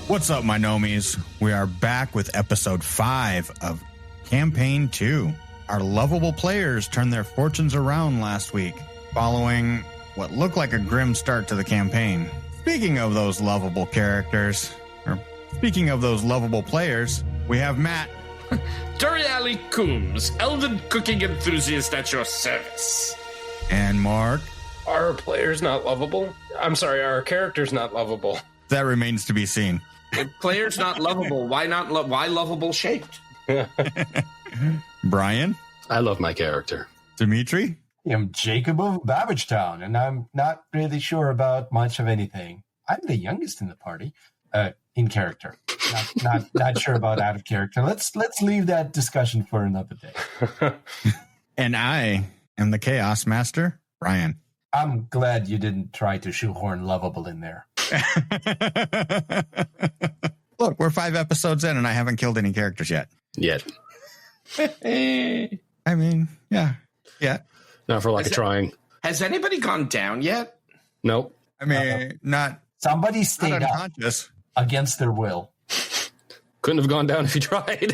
What's up, my gnomies? We are back with episode 5 of Campaign 2. Our lovable players turned their fortunes around last week, following what looked like a grim start to the campaign. Speaking of those lovable characters, or speaking of those lovable players, we have Matt. Duriali Coombs, elven cooking enthusiast at your service. And Mark. Are our players not lovable? I'm sorry, are our characters not lovable? That remains to be seen. If players not lovable, why not? Why lovable shaped? Brian. I love my character. Dimitri. I'm Jacob of Babbagetown, and I'm not really sure about much of anything. I'm the youngest in the party, in character. Not sure about out of character. Let's leave that discussion for another day. And I am the Chaos Master, Brian. I'm glad you didn't try to shoehorn lovable in there. Look, we're 5 episodes in, and I haven't killed any characters yet. I mean, yeah. Not for lack of trying. Has anybody gone down yet? Nope. I mean, not. Somebody stayed up against their will. Couldn't have gone down if you tried.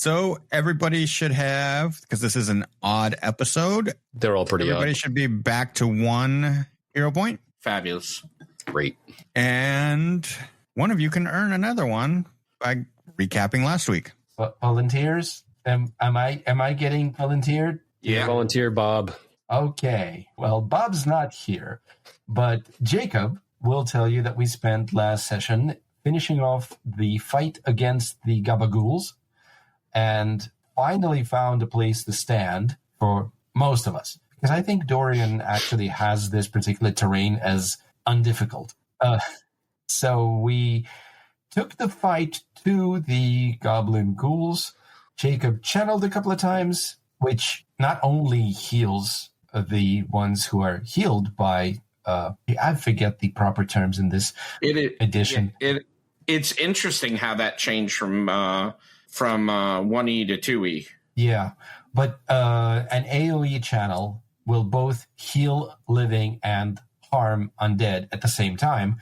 So everybody should have, because this is an odd episode. They're all pretty Everybody should be back to 1 hero point. Fabulous. Great. And one of you can earn another one by recapping last week. Volunteers? Am I getting volunteered? Yeah. Volunteer, Bob. Okay. Well, Bob's not here, but Jacob will tell you that we spent last session finishing off the fight against the Gabagools and finally found a place to stand for most of us. Because I think Dorian actually has this particular terrain as undifficult. So we took the fight to the Goblin Ghouls. Jacob channeled a couple of times, which not only heals the ones who are healed by, I forget the proper terms in this edition. It's interesting how that changed from 1E to 2E. Yeah, but an AoE channel will both heal living and harm undead at the same time.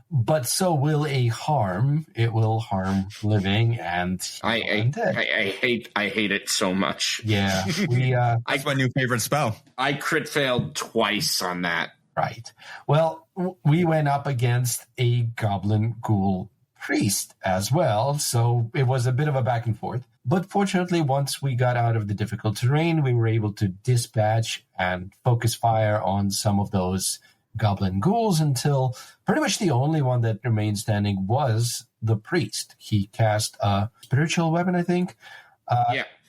But so will a harm. It will harm living and undead. I hate it so much. Yeah, That's my new favorite spell. I crit failed twice on that. Right. Well, we went up against a Goblin Ghoul priest as well, so it was a bit of a back and forth. But fortunately, once we got out of the difficult terrain, we were able to dispatch and focus fire on some of those Goblin Ghouls until pretty much the only one that remained standing was the priest. He cast a spiritual weapon, I think,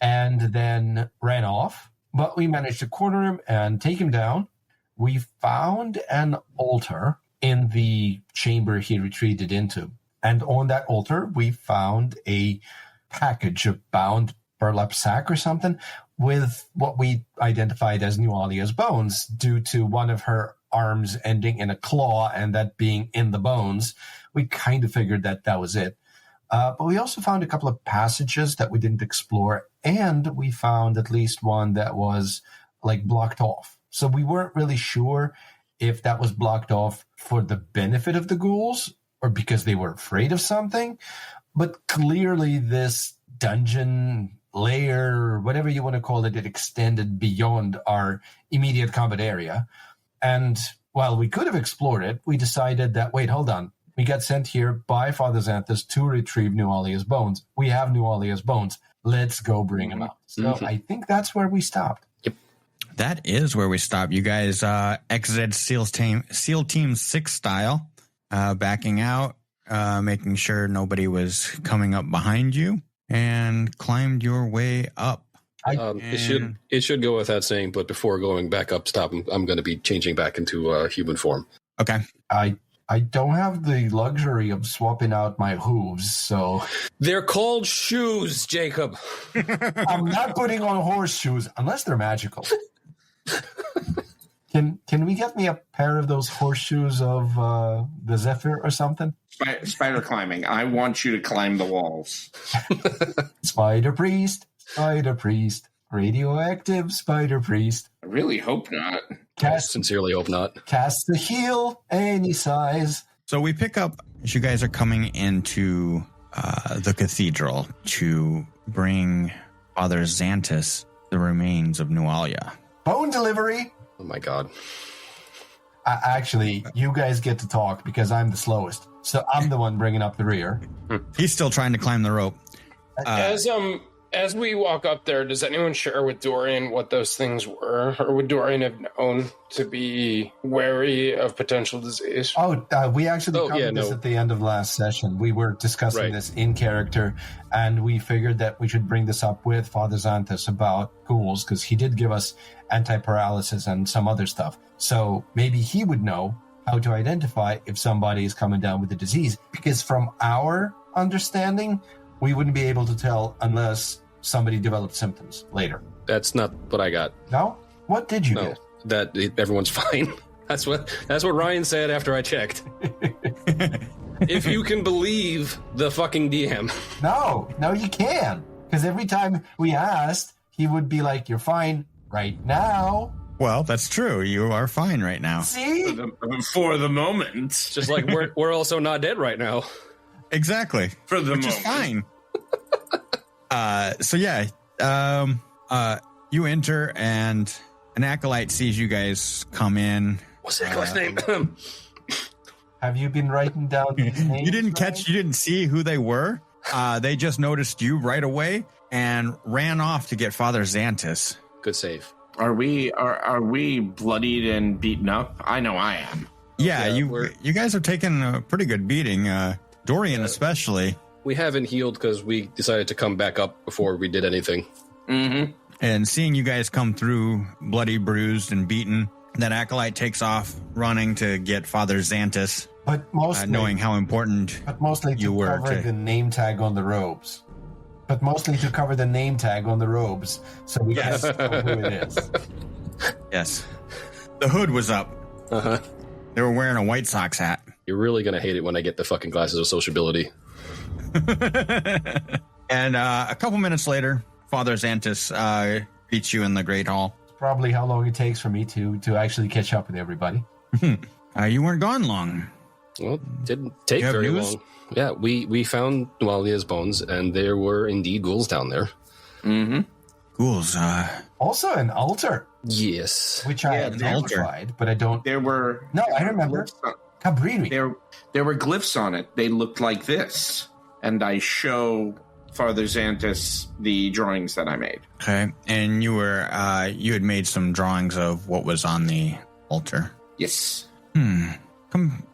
and then ran off. But we managed to corner him and take him down. We found an altar in the chamber he retreated into. And on that altar, we found a package, a bound burlap sack or something, with what we identified as Nualia's bones due to one of her arms ending in a claw and that being in the bones. We kind of figured that was it. But we also found a couple of passages that we didn't explore, and we found at least one that was like blocked off. So we weren't really sure if that was blocked off for the benefit of the ghouls or because they were afraid of something. But clearly this dungeon layer, whatever you want to call it, it extended beyond our immediate combat area. And while we could have explored it, we decided that, wait, hold on. We got sent here by Father Xanthus to retrieve Nualia's bones. We have Nualia's bones. Let's go bring them out. So I think that's where we stopped. Yep. That is where we stopped. You guys exited SEAL Team 6 style, backing out, making sure nobody was coming up behind you, and climbed your way up. It should go without saying, but before going back up top, I'm going to be changing back into human form. Okay. I don't have the luxury of swapping out my hooves, so They're called shoes, Jacob. I'm not putting on horseshoes unless they're magical. Can we get me a pair of those horseshoes of the Zephyr or something? Spider climbing. I want you to climb the walls. Spider priest, radioactive spider priest. I really hope not. I sincerely hope not. Cast the heal any size. So we pick up as you guys are coming into the cathedral to bring Father Xantus the remains of Nualia. Bone delivery. Oh my god. Actually, you guys get to talk because I'm the slowest. So I'm the one bringing up the rear. He's still trying to climb the rope. As we walk up there, does anyone share with Dorian what those things were? Or would Dorian have known to be wary of potential disease? We actually covered this at the end of last session. We were discussing this in character, and we figured that we should bring this up with Father Xantus about ghouls, because he did give us anti-paralysis and some other stuff. So maybe he would know how to identify if somebody is coming down with the disease. Because from our understanding, we wouldn't be able to tell unless somebody developed symptoms later. That's not what I got. No? What did you get? That everyone's fine. That's what Ryan said after I checked. If you can believe the fucking DM. No, you can. Because every time we asked, he would be like, "You're fine right now." Well, that's true. You are fine right now. See? For the moment. Just like we're also not dead right now. Exactly. For the Which moment. is fine. You enter and an acolyte sees you guys come in. What's the acolyte's name? Have you been writing down these names? You didn't see who they were. They just noticed you right away and ran off to get Father Xantus. Good save. Are we bloodied and beaten up? I know I am. Yeah, you guys have taken a pretty good beating. Dorian especially. We haven't healed because we decided to come back up before we did anything. Mm-hmm. And seeing you guys come through bloody, bruised, and beaten, that acolyte takes off running to get Father Xantus, but mostly, knowing how important you were to cover the name tag on the robes. But mostly to cover the name tag on the robes, so we can't know who it is. Yes. The hood was up. Uh-huh. They were wearing a White Sox hat. You're really going to hate it when I get the fucking glasses of sociability. And a couple minutes later, Father Xantus greets you in the Great Hall. It's probably how long it takes for me to actually catch up with everybody. You weren't gone long. Well, it didn't take very long. Yeah, we found Nualia's bones, and there were indeed ghouls down there. Mm-hmm. Ghouls, Also an altar. Yes. Which I identified, but I don't... There were... No, I remember. Cabrini. There were glyphs on it. They looked like this. And I show Father Xantus the drawings that I made. Okay, and you had made some drawings of what was on the altar. Yes. Come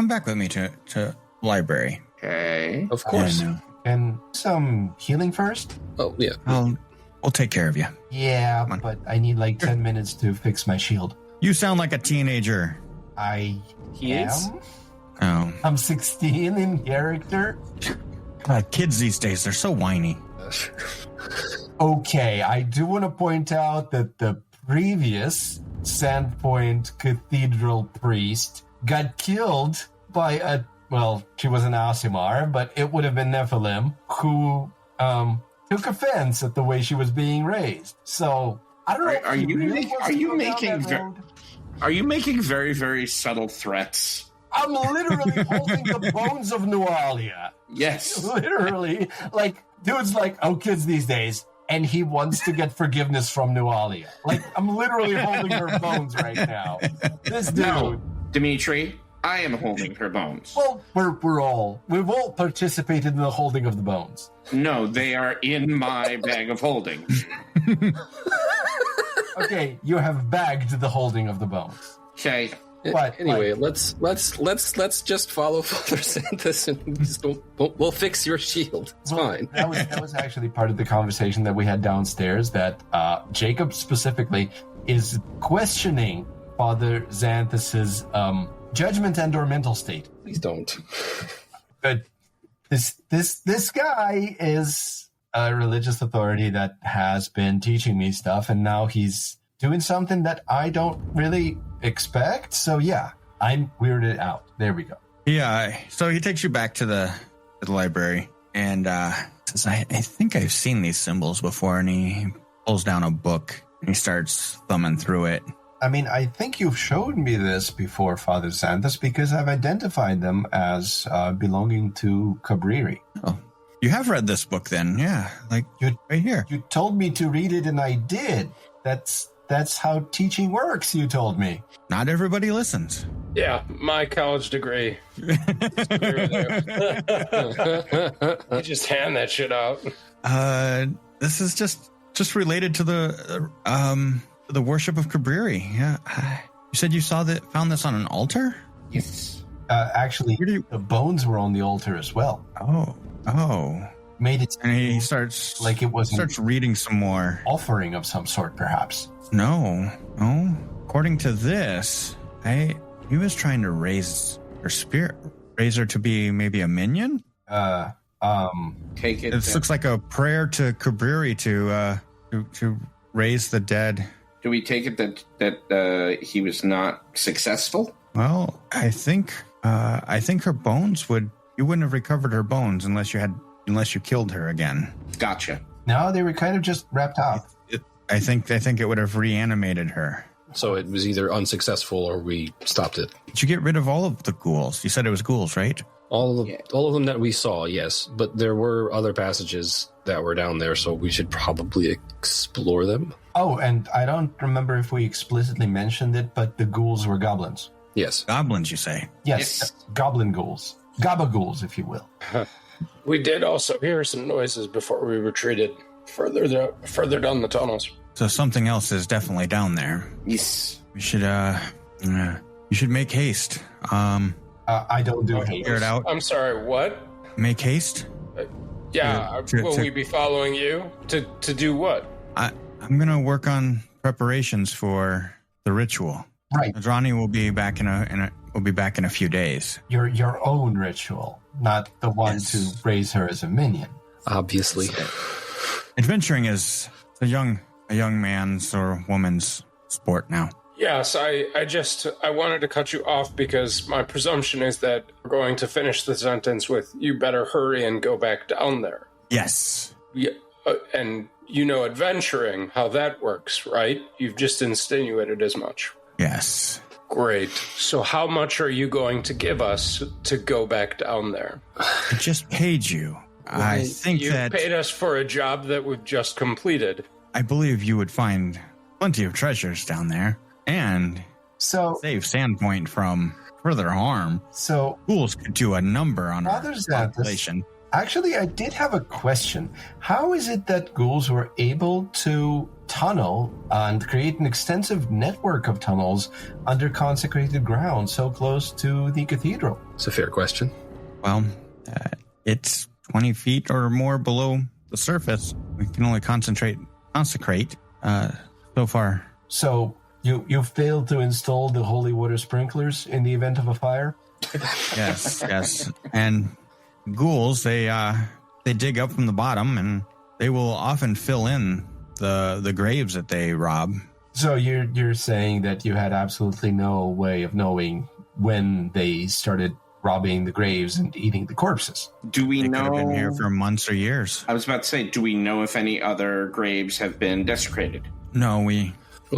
back with me to library. Okay. Of course. And some healing first? Oh, yeah. We'll take care of you. Yeah, but I need like 10 minutes to fix my shield. You sound like a teenager. He is? Oh. I'm 16 in character. God, kids these days, they're so whiny. Okay, I do want to point out that the previous Sandpoint Cathedral priest got killed by she was an Aasimar, but it would have been Nephilim, who took offense at the way she was being raised. So, I don't know. Are you making very, very subtle threats? I'm literally holding the bones of Nualia. Yes. Literally. Like, dude's like, oh, kids these days. And he wants to get forgiveness from Nualia. Like, I'm literally holding her bones right now. This dude. No, Dimitri, I am holding her bones. Well, we've all participated in the holding of the bones. No, they are in my bag of holding. Okay, you have bagged the holding of the bones. Okay, But Anyway, let's just follow Father Xanthus and we'll fix your shield. It's fine. That was actually part of the conversation that we had downstairs, that Jacob specifically is questioning Father Xanthus's judgment and or mental state. Please don't. But this guy is a religious authority that has been teaching me stuff, and now he's doing something that I don't really expect. So yeah, I'm weirded out. There we go. Yeah. So he takes you back to the library and says, I think I've seen these symbols before. And he pulls down a book and he starts thumbing through it. I mean, I think you've showed me this before, Father Xanthus, because I've identified them as belonging to Cabriri. Oh, you have read this book then? Yeah, like right here. You told me to read it, and I did. That's how teaching works, you told me. Not everybody listens. Yeah, my college degree. You just hand that shit out. This is just related to the worship of Cabriri. Yeah. You said you found this on an altar? Yes. Actually, the bones were on the altar as well. Oh. Made it. And he starts like it was starts reading some more. Offering of some sort, perhaps. No. According to this, he was trying to raise her spirit, raise her to be maybe a minion. Take it. This looks like a prayer to Cabriri to raise the dead. Do we take it that he was not successful? Well, I think her bones you wouldn't have recovered her bones unless you killed her again. Gotcha. No, they were kind of just wrapped up. I think it would have reanimated her. So it was either unsuccessful or we stopped it. Did you get rid of all of the ghouls? You said it was ghouls, right? All of them that we saw, yes. But there were other passages that were down there, so we should probably explore them. Oh, and I don't remember if we explicitly mentioned it, but the ghouls were goblins. Yes. Goblins, you say? Yes. Goblin ghouls. Gabagools, if you will. We did also hear some noises before we retreated further down the tunnels. So something else is definitely down there. Yes. We should you should make haste. I don't do haste. Figure it out. I'm sorry, what? Make haste? Will we be following you to do what? I'm gonna work on preparations for the ritual. Right. Adrani will be back in a few days. Your own ritual, not the one to raise her as a minion. Obviously. Adventuring is a young man's or woman's sport now. Yes, I wanted to cut you off because my presumption is that we're going to finish the sentence with "you better hurry and go back down there." Yes. Yeah, and you know adventuring, how that works, right? You've just insinuated as much. Yes. Great. So how much are you going to give us to go back down there? I just paid you. I think you paid us for a job that we've just completed. I believe you would find plenty of treasures down there and save Sandpoint from further harm. So ghouls could do a number on our population. Actually, I did have a question. How is it that ghouls were able to tunnel and create an extensive network of tunnels under consecrated ground so close to the cathedral? It's a fair question. Well, it's 20 feet or more below the surface. We can only consecrate so far. So you failed to install the holy water sprinklers in the event of a fire? Yes. And ghouls, they dig up from the bottom, and they will often fill in the graves that they rob. So you're saying that you had absolutely no way of knowing when they started robbing the graves and eating the corpses? Do we know? They could have been here for months or years. I was about to say, do we know if any other graves have been desecrated? No, we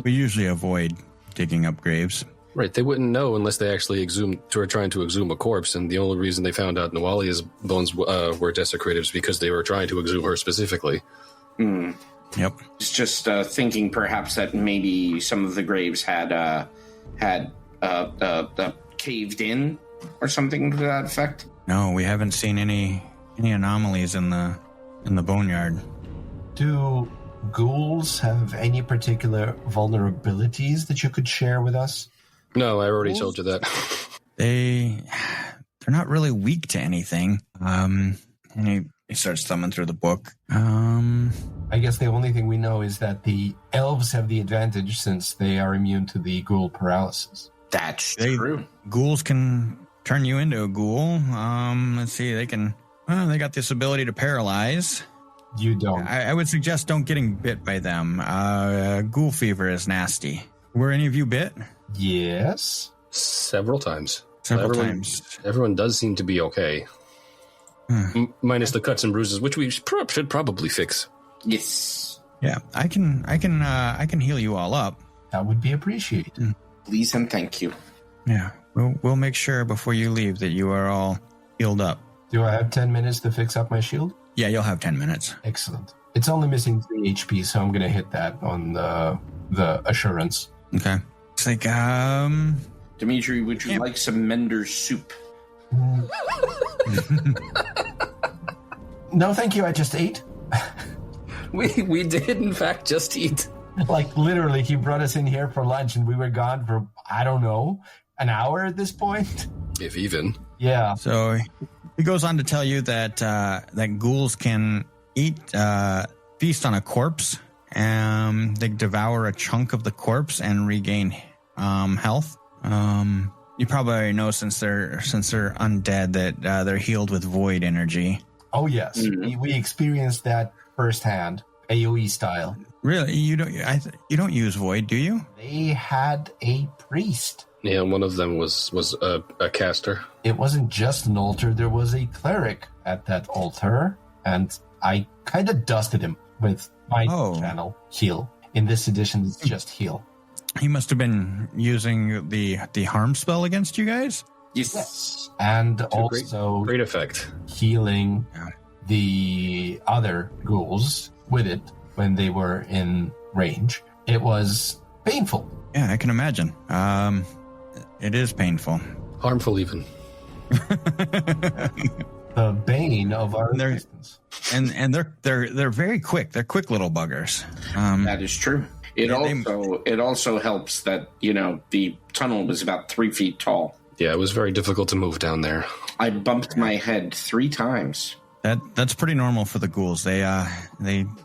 usually avoid digging up graves. Right, they wouldn't know unless they actually were trying to exhume a corpse, and the only reason they found out Nawalia's bones were desecrated is because they were trying to exhume her specifically. Yep. It's just thinking perhaps that maybe some of the graves had caved in or something to that effect. No, we haven't seen any anomalies in the boneyard. Do ghouls have any particular vulnerabilities that you could share with us? No, I already told you that. They're not really weak to anything. And he starts thumbing through the book. I guess the only thing we know is that the elves have the advantage since they are immune to the ghoul paralysis. That's true. Ghouls can turn you into a ghoul. Let's see, they can. They got this ability to paralyze. You don't. I would suggest don't getting bit by them. Ghoul fever is nasty. Were any of you bit? Yes. Several times. Times. Everyone does seem to be okay. Minus the cuts and bruises, which we should probably fix. Yes. Yeah, I can heal you all up. That would be appreciated. Please and thank you. Yeah, we'll make sure before you leave that you are all healed up. Do I have 10 minutes to fix up my shield? Yeah, you'll have 10 minutes. Excellent. It's only missing 3 HP, so I'm going to hit that on the assurance. Okay. It's like, Dimitri, would you like some Mender's soup? No, thank you. I just ate. We did, in fact, just eat. Like, literally, he brought us in here for lunch, and we were gone for, I don't know, an hour at this point? If even. Yeah. So he goes on to tell you that that ghouls can feast on a corpse. They devour a chunk of the corpse and regain health. You probably already know since they're undead that they're healed with void energy. Oh, yes. Mm-hmm. We experienced that firsthand, AoE style. Really, you don't use void, do you? They had a priest. Yeah, one of them was a caster. It wasn't just an altar. There was a cleric at that altar, and I kind of dusted him with my channel heal. In this edition, it's just heal. He must have been using the harm spell against you guys. Yes. And also great effect. Healing the other ghouls with it when they were in range. It was painful. Yeah, I can imagine. It is painful. Harmful even. The bane of our existence. And they're very quick. They're quick little buggers. That is true. It also helps that, the tunnel was about 3 feet tall. Yeah, it was very difficult to move down there. I bumped my head 3 times. That's pretty normal for the ghouls. They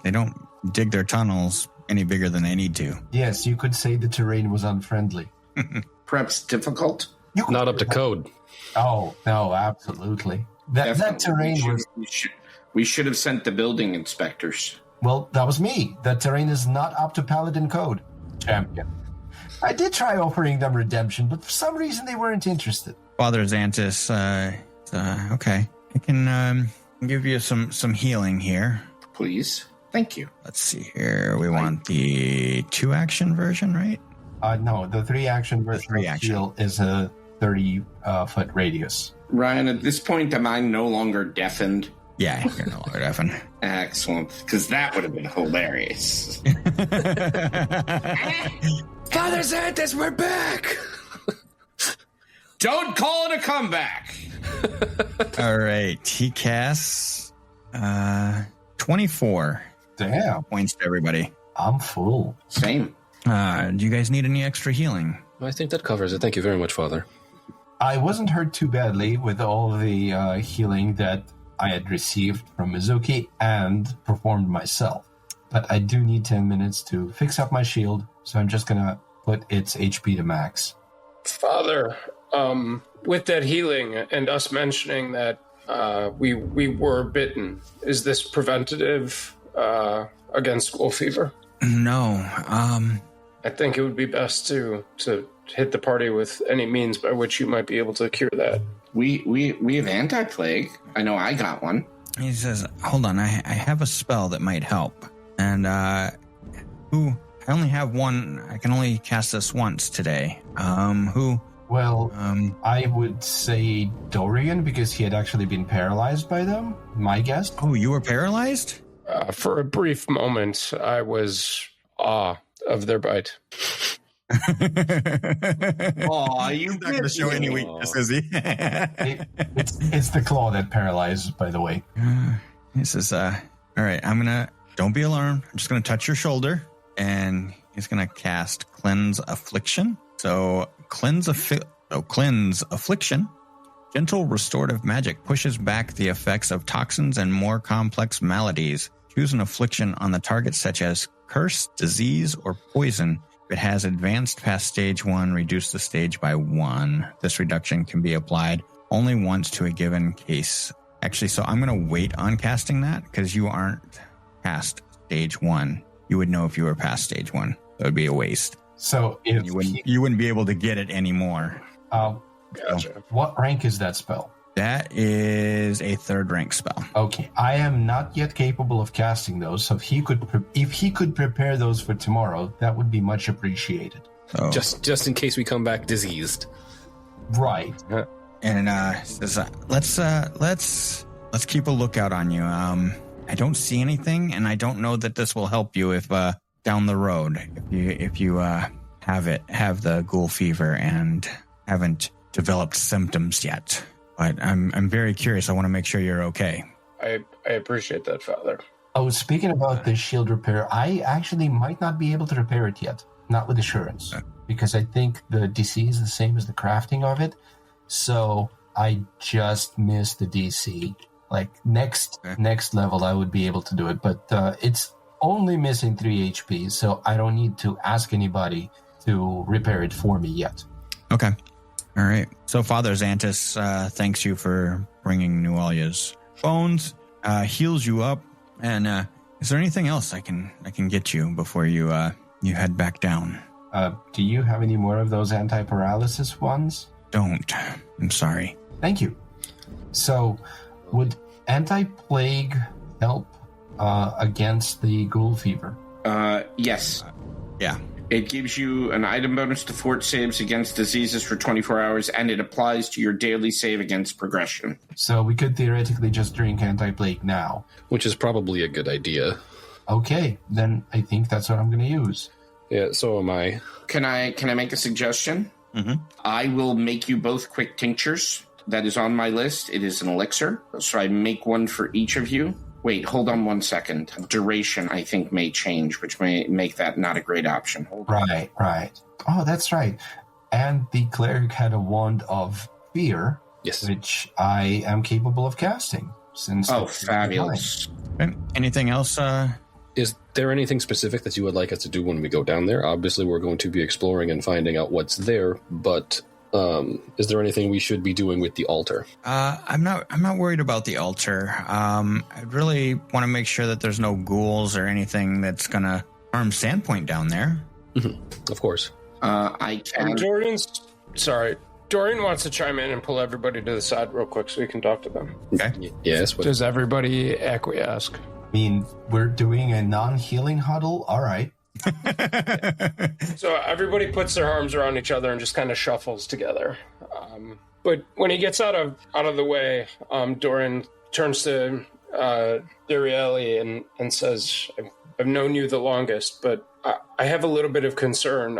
don't dig their tunnels any bigger than they need to. Yes, you could say the terrain was unfriendly. Perhaps difficult? Not up to code. Oh, no, absolutely. That terrain was... We should have sent the building inspectors. Well, that was me. That terrain is not up to Paladin code, champion. I did try offering them redemption, but for some reason they weren't interested. Father Xantus, okay. I can give you some healing here. Please. Thank you. Let's see here. We want the 2-action version, right? No, the 3-action version of heal is a 30-foot radius. Ryan, at this point, am I no longer deafened? Yeah, you're no longer deafened. Excellent, because that would have been hilarious. Father Xantus, we're back! Don't call it a comeback! All right, he casts 24. Damn. Points to everybody. I'm full. Same. Do you guys need any extra healing? I think that covers it. Thank you very much, Father. I wasn't hurt too badly with all the healing that I had received from Mizuki and performed myself. But I do need 10 minutes to fix up my shield, so I'm just going to put its HP to max. Father, with that healing and us mentioning that we were bitten, is this preventative against ghoul fever? No. I think it would be best to hit the party with any means by which you might be able to cure that. We have anti-plague. I know I got one. He says, hold on, I have a spell that might help. And I only have one. I can only cast this once today. Who? Well, I would say Dorian, because he had actually been paralyzed by them, my guess. Oh, you were paralyzed? For a brief moment, I was awe of their bite. Oh, you not going to show any weakness, is he? It's the claw that paralyzed, by the way. He says, all right, don't be alarmed. I'm just going to touch your shoulder, and he's going to cast Cleanse Affliction. So cleanse affliction. Gentle restorative magic pushes back the effects of toxins and more complex maladies. Choose an affliction on the target such as curse, disease, or poison. If it has advanced past stage 1, reduce the stage by 1. This reduction can be applied only once to a given case. Actually, so I'm going to wait on casting that because you aren't past stage 1. You would know if you were past stage 1. That would be a waste. So if You wouldn't be able to get it anymore. Gotcha. What rank is that spell? That is a 3rd rank spell. Okay, I am not yet capable of casting those, so if he could prepare those for tomorrow, that would be much appreciated. So, Just in case we come back diseased. Right. and says, let's keep a lookout on you. I don't see anything, and I don't know that this will help you if down the road if you have the ghoul fever and haven't developed symptoms yet. But I'm very curious. I want to make sure you're okay. I appreciate that, Father. Oh, speaking about the shield repair, I actually might not be able to repair it yet. Not with assurance. Because I think the DC is the same as the crafting of it. So I just missed the DC. Like next level, I would be able to do it. But it's only missing 3 HP, so I don't need to ask anybody to repair it for me yet. Okay. All right. So Father Xantus thanks you for bringing Nualia's bones, heals you up, and is there anything else I can get you before you head back down? Do you have any more of those anti-paralysis ones? Don't. I'm sorry. Thank you. So, would anti-plague help against the ghoul fever? Yes. Yeah. It gives you an item bonus to fort saves against diseases for 24 hours, and it applies to your daily save against progression. So we could theoretically just drink anti-plague now. Which is probably a good idea. Okay, then I think that's what I'm going to use. Yeah, so am I. Can I make a suggestion? Mm-hmm. I will make you both quick tinctures. That is on my list. It is an elixir. So I make one for each of you. Wait, hold on 1 second. Duration, I think, may change, which may make that not a great option. Hold on. Right. Oh, that's right. And the cleric had a wand of fear, Yes. which I am capable of casting. Oh, fabulous. Okay. Anything else? Is there anything specific that you would like us to do when we go down there? Obviously, we're going to be exploring and finding out what's there, but is there anything we should be doing with the altar? I'm not worried about the altar. I really want to make sure that there's no ghouls or anything that's gonna harm Sandpoint down there. Mm-hmm. Of course. I can. Dorian wants to chime in and pull everybody to the side real quick so we can talk to them. Okay. Yes. But Does everybody acquiesce? I mean, we're doing a non-healing huddle? All right. So everybody puts their arms around each other and just kind of shuffles together. But when he gets out of the way, Dorian turns to Durieli and says, I've known you the longest, but I have a little bit of concern.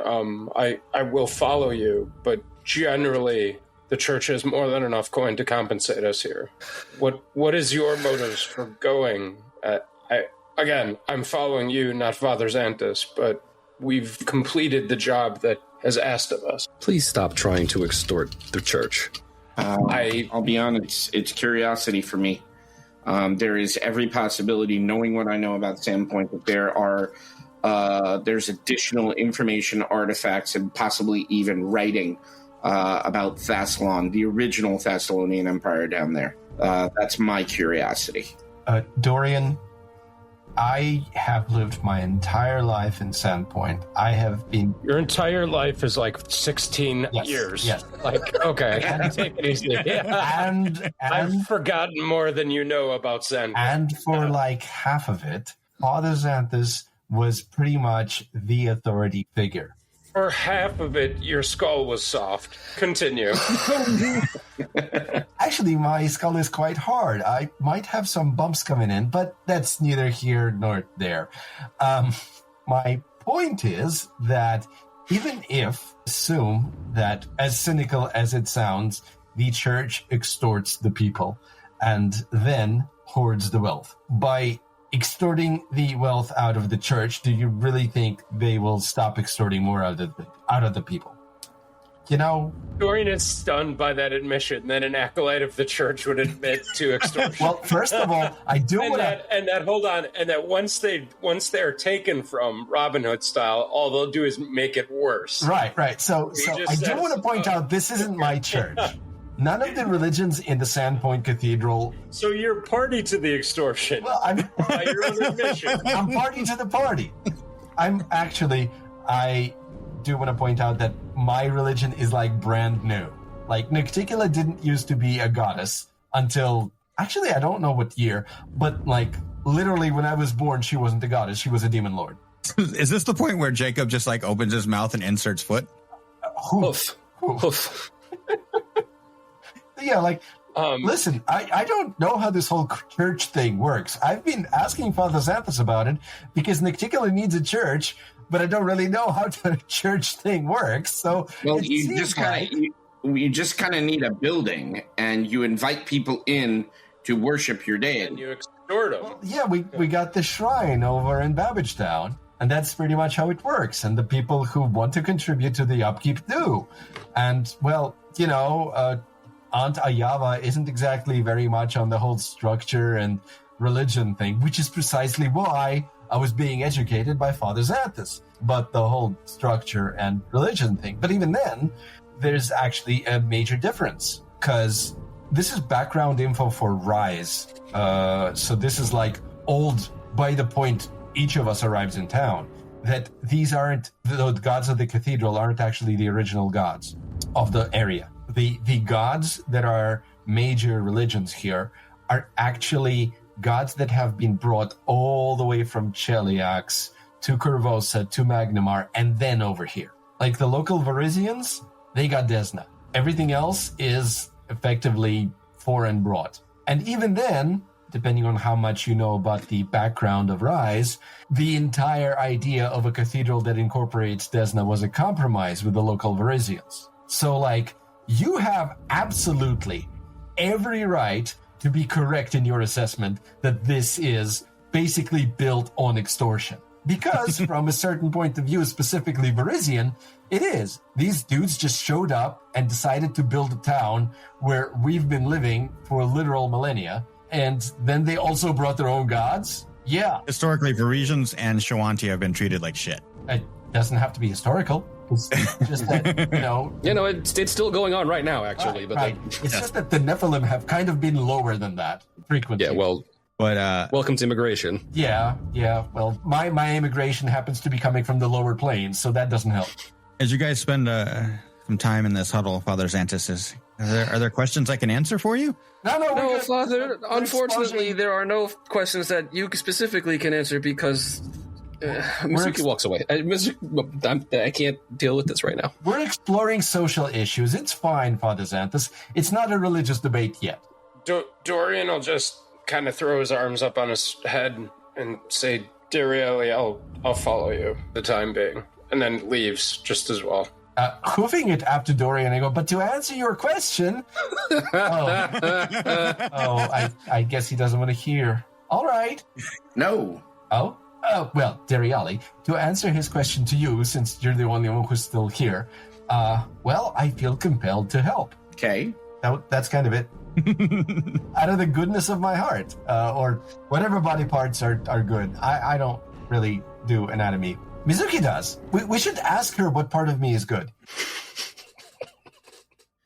I will follow you, but generally the church has more than enough coin to compensate us here. What is your motives for going? Again, I'm following you, not Father Xantus, but we've completed the job that has asked of us. please stop trying to extort the church. I'll be honest, it's curiosity for me. There is every possibility, knowing what I know about Sandpoint, that there's additional information, artifacts, and possibly even writing about Thassalon, the original Thessalonian Empire down there. That's my curiosity. Dorian, I have lived my entire life in Sandpoint. I have been... Your entire life is like 16 Yes, years. yes. Like, okay, take it easy. And I've forgotten more than you know about Zen. And for like half of it, Father Xanthus was pretty much the authority figure. For half of it, your skull was soft. Continue. Actually, my skull is quite hard. I might have some bumps coming in, but that's neither here nor there. My point is that even if, assume that, as cynical as it sounds, the church extorts the people and then hoards the wealth. By extorting the wealth out of the church, do you really think they will stop extorting more out of the people? Dorian is stunned by that admission that an acolyte of the church would admit to extortion. Well, first of all, I do want to... And that once they're taken from Robin Hood style, all they'll do is make it worse. Right. So I do want to point out, this isn't my church. None of the religions in the Sandpoint Cathedral... So you're party to the extortion. Well, by your own admission. I'm party to the party. I do want to point out that my religion is like brand new. Like, Nocticula didn't used to be a goddess until... Actually, I don't know what year, but like, literally when I was born, she wasn't a goddess. She was a demon lord. Is this the point where Jacob just like opens his mouth and inserts foot? Hoof. Hoof. Yeah, like, listen, I don't know how this whole church thing works. I've been asking Father Xanthus about it because Nocticula needs a church, but I don't really know how the church thing works. So, well, you just kind of need a building, and you invite people in to worship your deity. And you extort them. Well, yeah, we got the shrine over in Babbagetown, and that's pretty much how it works. And the people who want to contribute to the upkeep do. And, well, Aunt Ayava isn't exactly very much on the whole structure and religion thing, which is precisely why I was being educated by Father Xanthus, but the whole structure and religion thing. But even then, there's actually a major difference, because this is background info for Rise. So this is like old by the point each of us arrives in town, that these aren't, the gods of the cathedral aren't actually the original gods of the area. The gods that are major religions here are actually gods that have been brought all the way from Cheliax to Curvosa to Magnamar and then over here. Like the local Varisians, they got Desna. Everything else is effectively foreign brought. And even then, depending on how much you know about the background of Rise, the entire idea of a cathedral that incorporates Desna was a compromise with the local Varisians. So, like, you have absolutely every right to be correct in your assessment that this is basically built on extortion. Because from a certain point of view, specifically Varisian, it is. These dudes just showed up and decided to build a town where we've been living for literal millennia. And then they also brought their own gods? Yeah. Historically, Varisians and Shawanti have been treated like shit. It doesn't have to be historical. It's just that, it's still going on right now, actually. Right. It's just that the Nephilim have kind of been lower than that frequently. Yeah, well, but welcome to immigration. Yeah. Well, my immigration happens to be coming from the lower plains, so that doesn't help. As you guys spend some time in this huddle, Father Xanthus, are there questions I can answer for you? No, Father. Unfortunately, there are no questions that you specifically can answer because Mizuki walks away. I can't deal with this right now. We're exploring social issues. It's fine, Father Xanthus. It's not a religious debate yet. Dorian will just kind of throw his arms up on his head and say, Darieli, I'll follow you the time being. And then leaves just as well. Hoofing it up to Dorian, I go, but to answer your question... I guess he doesn't want to hear. All right. No. Oh, well, Darieli, to answer his question to you, since you're the only one who's still here, I feel compelled to help. Okay. That's kind of it. Out of the goodness of my heart, or whatever body parts are good. I don't really do anatomy. Mizuki does. We should ask her what part of me is good.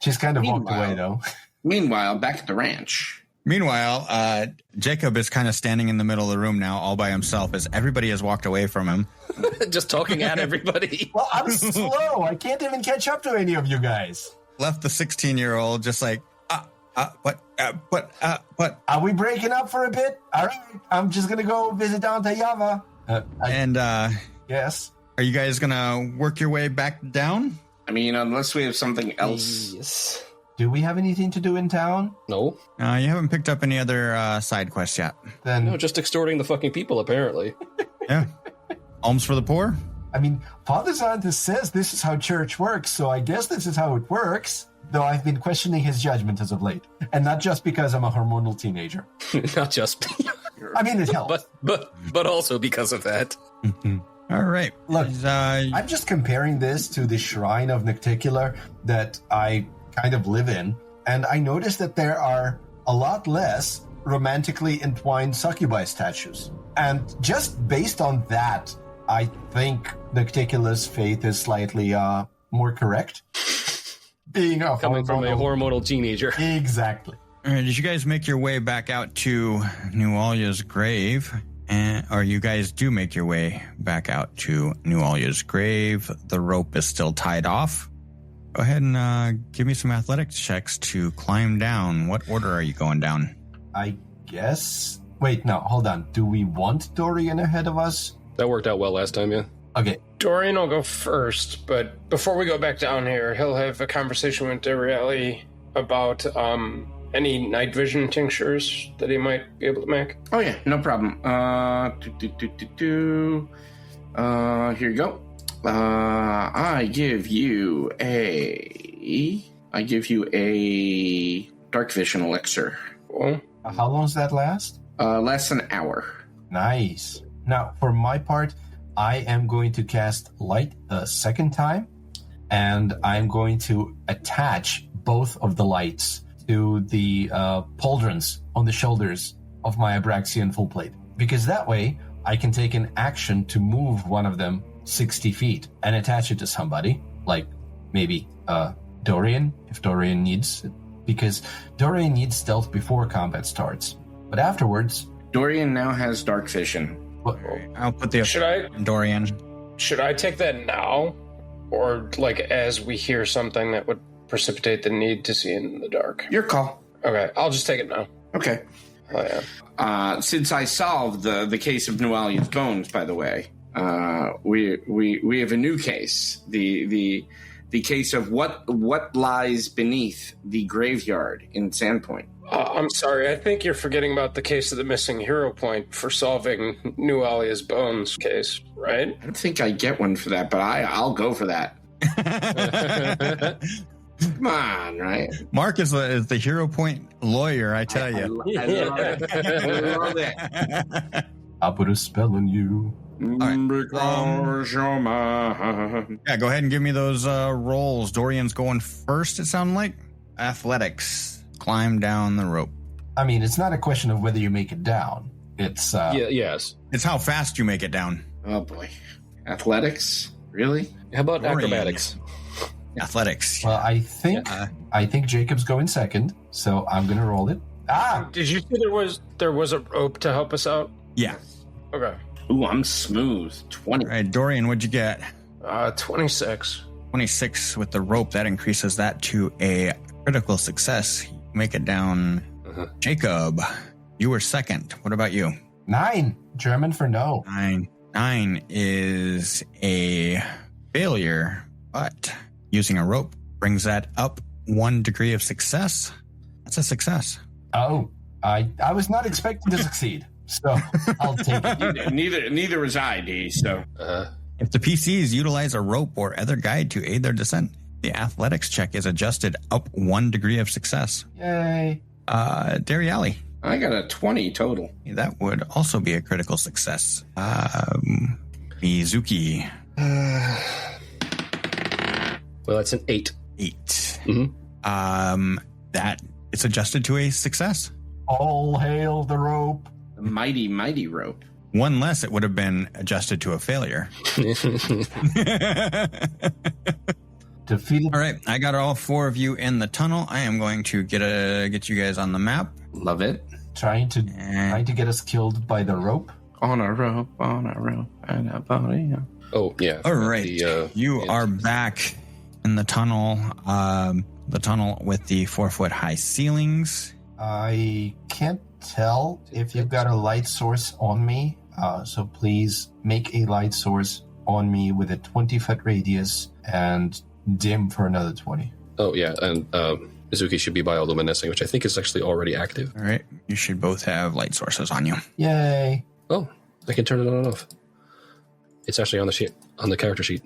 She's kind of walked away, though. Meanwhile, back at the ranch. Meanwhile, Jacob is kind of standing in the middle of the room now, all by himself, as everybody has walked away from him. Just talking at everybody. Well, I'm slow. I can't even catch up to any of you guys. Left the 16-year-old just like, what? Are we breaking up for a bit? All right, I'm just going to go visit Aunt Ayava. Yes? Are you guys going to work your way back down? I mean, unless we have something else. Yes. Do we have anything to do in town? No. You haven't picked up any other side quests yet. Then No, just extorting the fucking people, apparently. Yeah. Alms for the poor? I mean, Father Xanthus says this is how church works, so I guess this is how it works. Though I've been questioning his judgment as of late. And not just because I'm a hormonal teenager. Not just. I mean, it helps. But also because of that. Mm-hmm. All right. Look, I'm just comparing this to the Shrine of Nicticular that I kind of live in, and I noticed that there are a lot less romantically entwined succubi statues. And just based on that, I think Nicticula's faith is slightly more correct. Being a Coming from a hormonal teenager. Exactly. All right, did you guys make your way back out to New Alia's grave? Or you guys do make your way back out to New Alia's grave. The rope is still tied off. Go ahead and give me some athletics checks to climb down. What order are you going down? I guess... Wait, no, hold on. Do we want Dorian ahead of us? That worked out well last time, yeah. Okay. Dorian will go first, but before we go back down here, he'll have a conversation with Dariali about any night vision tinctures that he might be able to make. Oh yeah, no problem. Here you go. I give you a dark vision elixir. Cool. How long does that last? Less than an hour. Nice. Now, for my part, I am going to cast light a second time, and I'm going to attach both of the lights to the pauldrons on the shoulders of my Abraxian full plate. Because that way, I can take an action to move one of them 60 feet and attach it to somebody, like maybe Dorian, if Dorian needs it. Because Dorian needs stealth before combat starts. But afterwards... Dorian now has dark vision. I'll put the Dorian. Should I take that now? Or, like, as we hear something that would precipitate the need to see in the dark? Your call. Okay, I'll just take it now. Okay. Oh, yeah. Since I solved the case of Noalia's bones, by the way, we have a new case. The case of what lies beneath the graveyard in Sandpoint. I'm sorry, I think you're forgetting about the case of the missing hero point for solving New Alia's bones case, right? I don't think I get one for that, but I'll go for that. Come on, right? Mark is the hero point lawyer, I tell you. I love it. I love it. I'll put a spell on you. Because you're mine. Yeah, go ahead and give me those rolls. Dorian's going first, it sounds like. Athletics. Climb down the rope. I mean, it's not a question of whether you make it down. It's yes. It's how fast you make it down. Oh boy. Athletics? Really? How about Dorian. acrobatics? Athletics. Well, I think Jacob's going second, so I'm gonna roll it. Did you see there was a rope to help us out? Yeah. Okay. Ooh, I'm smooth. 20. All right, Dorian, what'd you get? 26. 26 with the rope. That increases that to a critical success. Make it down. Jacob, you were second. What about you? 9. German for no. 9. 9 is a failure, but using a rope brings that up 1 degree of success. That's a success. Oh, I was not expecting to succeed, so I'll take it. Neither was I, D. So, if the PCs utilize a rope or other guide to aid their descent, the athletics check is adjusted up 1 degree of success. Yay. Dariali. I got a 20 total. That would also be a critical success. Mizuki. Well, that's an 8. 8. Mm-hmm. That it's adjusted to a success. All hail the rope. The mighty, mighty rope. 1 less, it would have been adjusted to a failure. Defeated. All right, I got all 4 of you in the tunnel. I am going to get you guys on the map. Love it. Trying to get us killed by the rope. On a rope, and a body. Oh, yeah. All right, you are back in the tunnel. The tunnel with the 4-foot high ceilings. I can't tell if you've got a light source on me, so please make a light source on me with a 20-foot radius and dim for another 20. Oh, yeah, and Mizuki should be bioluminescing, which I think is actually already active. All right, you should both have light sources on you. Yay. Oh, I can turn it on and off. It's actually on the sheet, on the character sheet.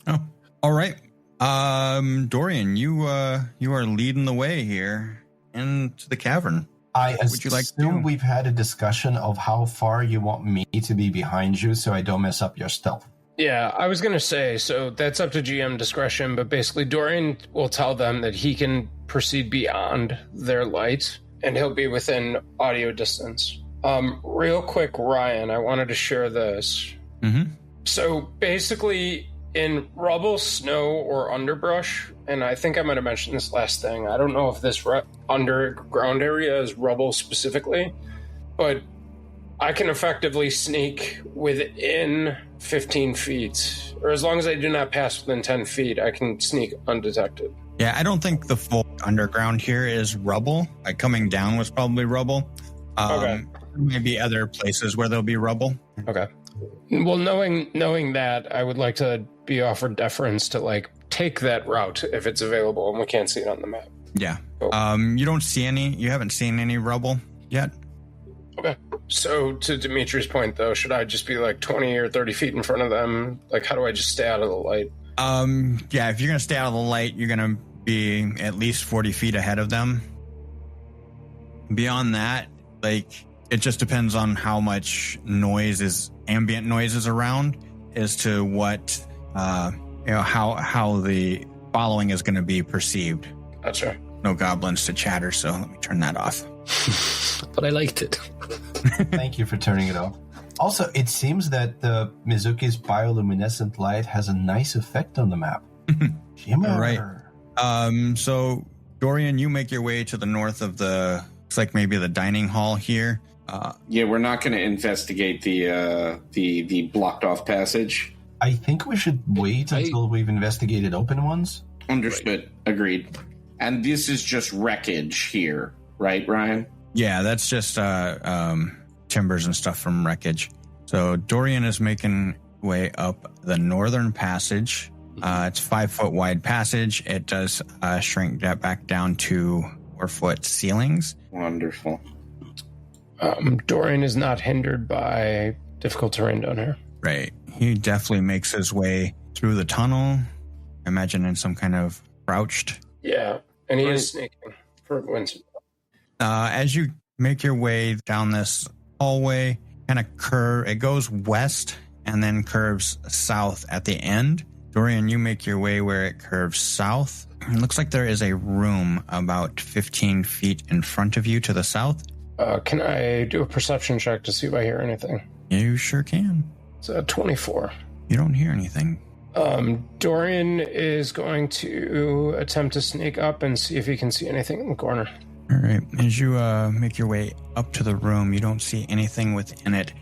Oh, all right. Dorian, you are leading the way here into the cavern. I would you like to assume do? we've had a discussion of how far you want me to be behind you so I don't mess up your stealth. Yeah, I was going to say, so that's up to GM discretion, but basically Dorian will tell them that he can proceed beyond their light, and he'll be within audio distance. Real quick, Ryan, I wanted to share this. Mm-hmm. So basically, in rubble, snow, or underbrush, and I think I might have mentioned this last thing, I don't know if this underground area is rubble specifically, but I can effectively sneak within 15 feet, or as long as I do not pass within 10 feet, I can sneak undetected. Yeah, I don't think the full underground here is rubble. Like coming down was probably rubble. Okay. Maybe other places where there'll be rubble. Okay. Well, knowing that, I would like to be offered deference to like take that route if it's available, and we can't see it on the map. Yeah. Oh. You haven't seen any rubble yet? Okay. So to Dimitri's point, though, should I just be like 20 or 30 feet in front of them? Like, how do I just stay out of the light? Yeah, if you're going to stay out of the light, you're going to be at least 40 feet ahead of them. Beyond that, like, it just depends on how much ambient noise is around as to what, how the following is going to be perceived. Gotcha. No goblins to chatter, so let me turn that off. But I liked it. Thank you for turning it off. Also, it seems that the Mizuki's bioluminescent light has a nice effect on the map. Shimmer. All right. So Dorian, you make your way to the north of looks like maybe the dining hall here. Yeah, we're not going to investigate the blocked off passage. I think we should wait until we've investigated open ones. Understood. Right. Agreed. And this is just wreckage here, right, Ryan? Yeah, that's just timbers and stuff from wreckage. So Dorian is making way up the northern passage. It's 5-foot wide passage. It does shrink that back down to 4-foot ceilings. Wonderful. Dorian is not hindered by difficult terrain down here. Right. He definitely makes his way through the tunnel. Imagine in some kind of crouched. Yeah, and he is sneaking for Winston. As you make your way down this hallway, it goes west and then curves south at the end. Dorian, you make your way where it curves south. It looks like there is a room about 15 feet in front of you to the south. Can I do a perception check to see if I hear anything? You sure can. It's a 24. You don't hear anything. Dorian is going to attempt to sneak up and see if he can see anything in the corner. All right. As you make your way up to the room, you don't see anything within it.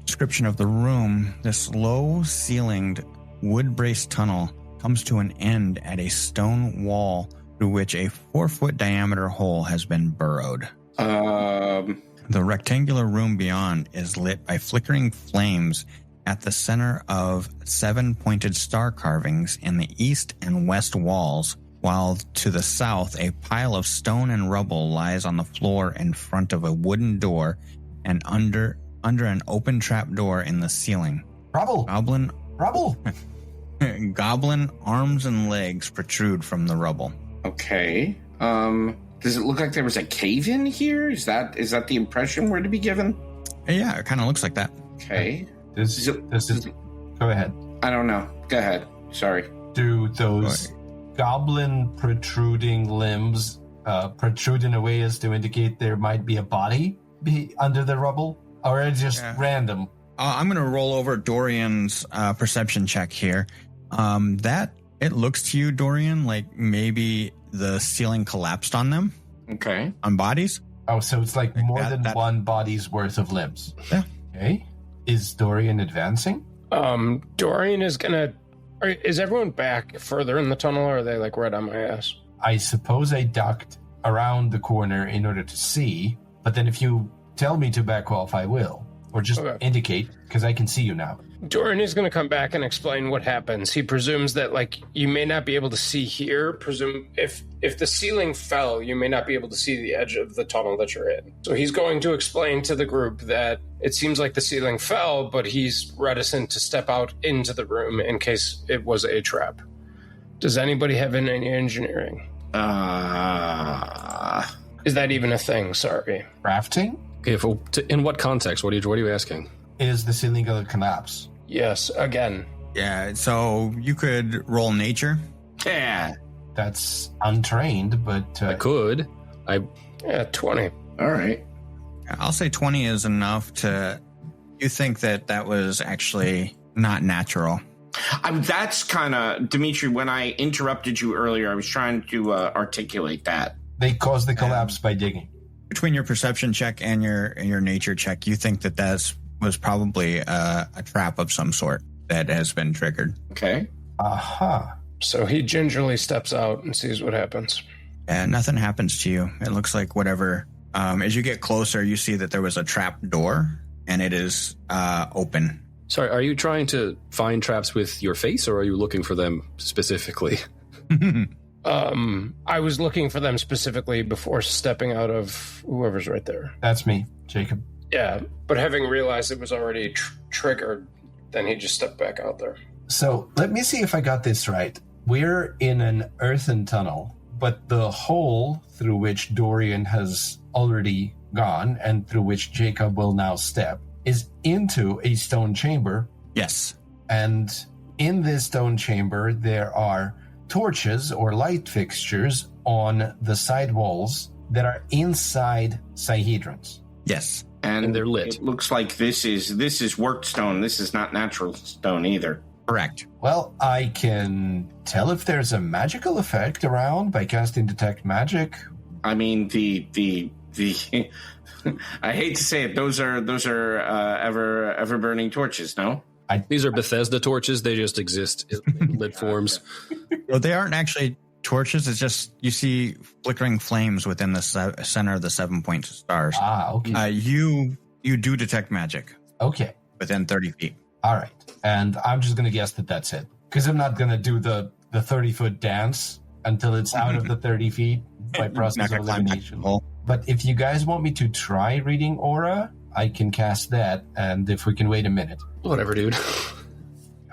Description of the room: this low-ceilinged, wood-braced tunnel comes to an end at a stone wall through which a 4-foot diameter hole has been burrowed. The rectangular room beyond is lit by flickering flames at the center of 7 pointed star carvings in the east and west walls, while to the south a pile of stone and rubble lies on the floor in front of a wooden door and under an open trap door in the ceiling. Rubble! Goblin arms and legs protrude from the rubble. Okay. Does it look like there was a cave in here? Is that the impression we're to be given? Yeah, it kind of looks like that. Okay. Go ahead. I don't know. Go ahead. Sorry. Do those goblin protruding limbs protrude in a way as to indicate there might be a body under the rubble? Or is it just random? I'm going to roll over Dorian's perception check here. It looks to you, Dorian, like maybe the ceiling collapsed on them. Okay. On bodies. Oh, so it's like more than one body's worth of limbs. Yeah. Okay. Is Dorian advancing? Dorian is gonna... Is everyone back further in the tunnel, or are they like right on my ass? I suppose I ducked around the corner in order to see, but then if you tell me to back off, I will. Or just indicate, because I can see you now. Dorian is going to come back and explain what happens. He presumes that, like, you may not be able to see here. If the ceiling fell, you may not be able to see the edge of the tunnel that you're in. So he's going to explain to the group that it seems like the ceiling fell, but he's reticent to step out into the room in case it was a trap. Does anybody have any engineering? Is that even a thing? Sorry. Crafting? Okay, in what context? What are you asking? Is the ceiling going to collapse? Yes, again. Yeah, so you could roll nature. Yeah. That's untrained, but... I could. Yeah, 20. All right. I'll say 20 is enough to... You think that was actually not natural. That's kind of... Dimitri, when I interrupted you earlier, I was trying to articulate that. They caused the collapse by digging. Between your perception check and your nature check, you think that was probably a trap of some sort that has been triggered. Okay. Aha. So he gingerly steps out and sees what happens. And nothing happens to you. It looks like whatever. As you get closer, you see that there was a trap door, and it is open. Sorry, are you trying to find traps with your face, or are you looking for them specifically? I was looking for them specifically before stepping out of whoever's right there. That's me, Jacob. Yeah, but having realized it was already triggered, then he just stepped back out there. So let me see if I got this right. We're in an earthen tunnel, but the hole through which Dorian has already gone and through which Jacob will now step is into a stone chamber. Yes. And in this stone chamber, there are torches or light fixtures on the side walls that are inside Sihedrons. Yes. And they're lit. It looks like this is worked stone. This is not natural stone either. Correct. Well, I can tell if there's a magical effect around by casting Detect Magic. I mean, the I hate to say it, those are ever burning torches. No, These are Bethesda torches. They just exist in lit forms. Well, they aren't actually torches. It's just you see flickering flames within the center of the 7-point stars. Ah, okay. You do detect magic Okay. within 30 feet. All right. And I'm just going to guess that that's it. Because I'm not going to do the 30-foot dance until it's out of the 30 feet by process of elimination. But if you guys want me to try reading aura, I can cast that. And if we can wait a minute. Whatever, dude.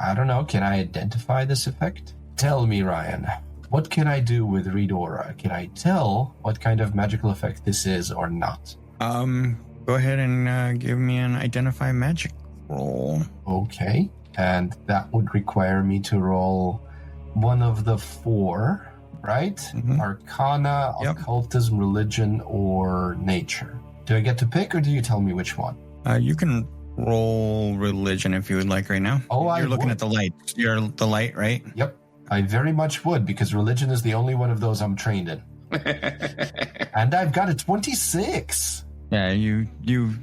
I don't know. Can I identify this effect? Tell me, Ryan. What can I do with read aura? Can I tell what kind of magical effect this is or not? Go ahead and give me an identify magic roll. Okay. And that would require me to roll one of the 4, right? Mhm. Arcana, Yep. occultism, religion, or nature. Do I get to pick, or do you tell me which one? You can roll religion if you would like right now. Oh, You're looking at the light. You're the light, right? Yep. I very much would, because religion is the only one of those I'm trained in. And I've got a 26. Yeah, you've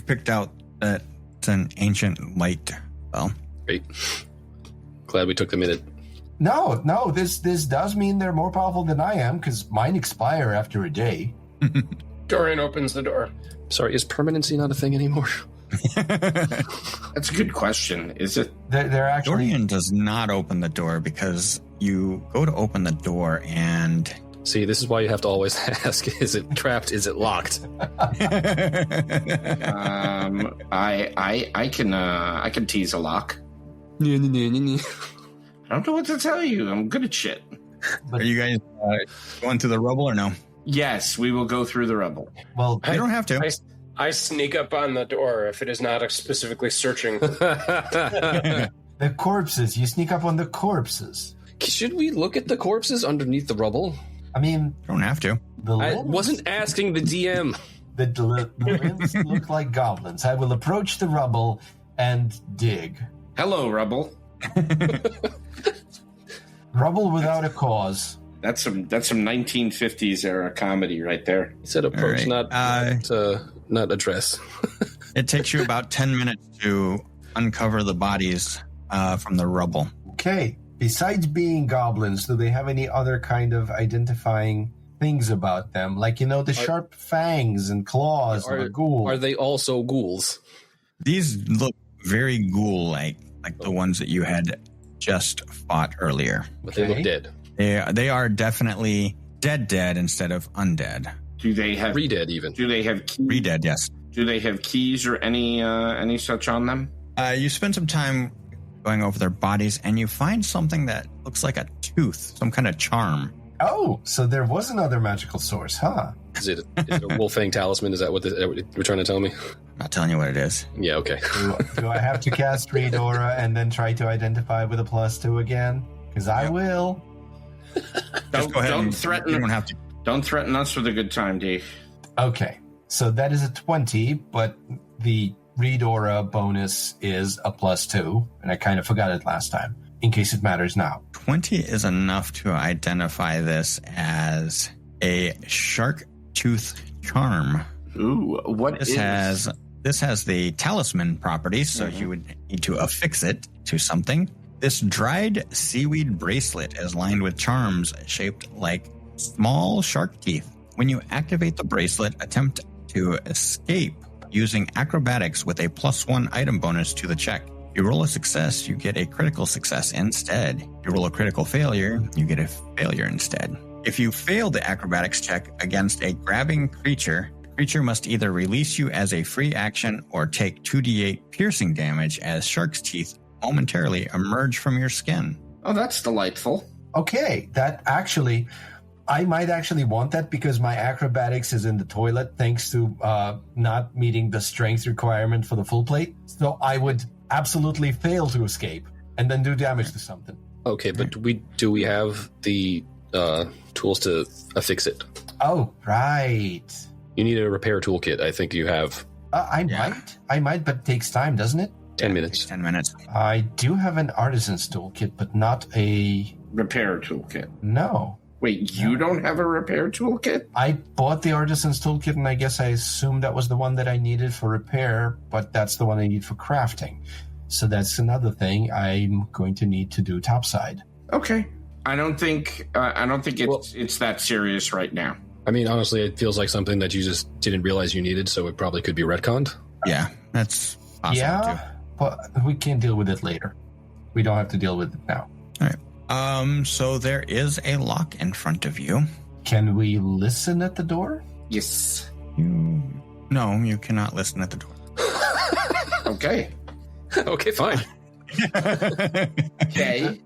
picked out that it's an ancient light spell. Great. Glad we took the minute. No, this does mean they're more powerful than I am, because mine expire after a day. Dorian opens the door. Sorry, is permanency not a thing anymore? That's a good question. Is it? They're actually... Dorian does not open the door because you go to open the door and... See, this is why you have to always ask, is it trapped? Is it locked? I can tease a lock. I don't know what to tell you. I'm good at shit. Are you guys going through the rubble or no? Yes, we will go through the rubble. Well, You don't have to. I sneak up on the door if it is not specifically searching. the corpses. You sneak up on the corpses. Should we look at the corpses underneath the rubble? I mean, You don't have to. the I limbs, wasn't asking the DM. the limbs look like goblins. I will approach the rubble and dig. Hello, rubble. Rubble without a cause. That's some 1950s era comedy right there. He said approach, All right. not address. It takes you about 10 minutes to uncover the bodies from the rubble. Okay. Besides being goblins, do they have any other kind of identifying things about them? Like, the sharp fangs and claws of a ghoul. Are they also ghouls? These look very ghoul-like, like the ones that you had just fought earlier. But they look dead. They are definitely dead instead of undead. Do they have Re-dead even. Do they have keys? Re-dead, yes. Do they have keys or any such on them? You spend some time going over their bodies, and you find something that looks like a tooth, some kind of charm Oh, so there was another magical source, huh? Is it a Wolfang talisman? Is that what you're trying to tell me? I'm not telling you what it is. Yeah, okay. Do I have to cast Read Aura and then try to identify with a +2 again? Because I will. Just go ahead. Don't and threaten. You don't have to. Don't threaten us with a good time, D. Okay, so that is a 20, but the Read Aura bonus is a +2, and I kind of forgot it last time, in case it matters now. 20 is enough to identify this as a shark tooth charm. Ooh, what This is... has the talisman property, so you would need to affix it to something. This dried seaweed bracelet is lined with charms shaped like small shark teeth. When you activate the bracelet, attempt to escape using acrobatics with a +1 item bonus to the check. If you roll a success, you get a critical success instead. If you roll a critical failure, you get a failure instead. If you fail the acrobatics check against a grabbing creature, the creature must either release you as a free action or take 2d8 piercing damage as shark's teeth momentarily emerge from your skin. Oh, that's delightful. Okay, that actually... I might actually want that because my acrobatics is in the toilet thanks to not meeting the strength requirement for the full plate. So I would absolutely fail to escape and then do damage to something. Okay, but do we have the tools to affix it? Oh, right. You need a repair toolkit. I think you have I might, but it takes time, doesn't it? 10 minutes. 10 minutes. I do have an artisan's toolkit, but not a... Repair toolkit. No. Wait, you don't have a repair toolkit? I bought the artisan's toolkit, and I guess I assumed that was the one that I needed for repair, but that's the one I need for crafting. So that's another thing I'm going to need to do topside. Okay. I don't think it's that serious right now. I mean, honestly, it feels like something that you just didn't realize you needed, so it probably could be retconned. Yeah, that's possible too. But we can deal with it later. We don't have to deal with it now. All right. So there is a lock in front of you. Can we listen at the door? Yes. No, you cannot listen at the door. Okay. Okay, fine. Okay.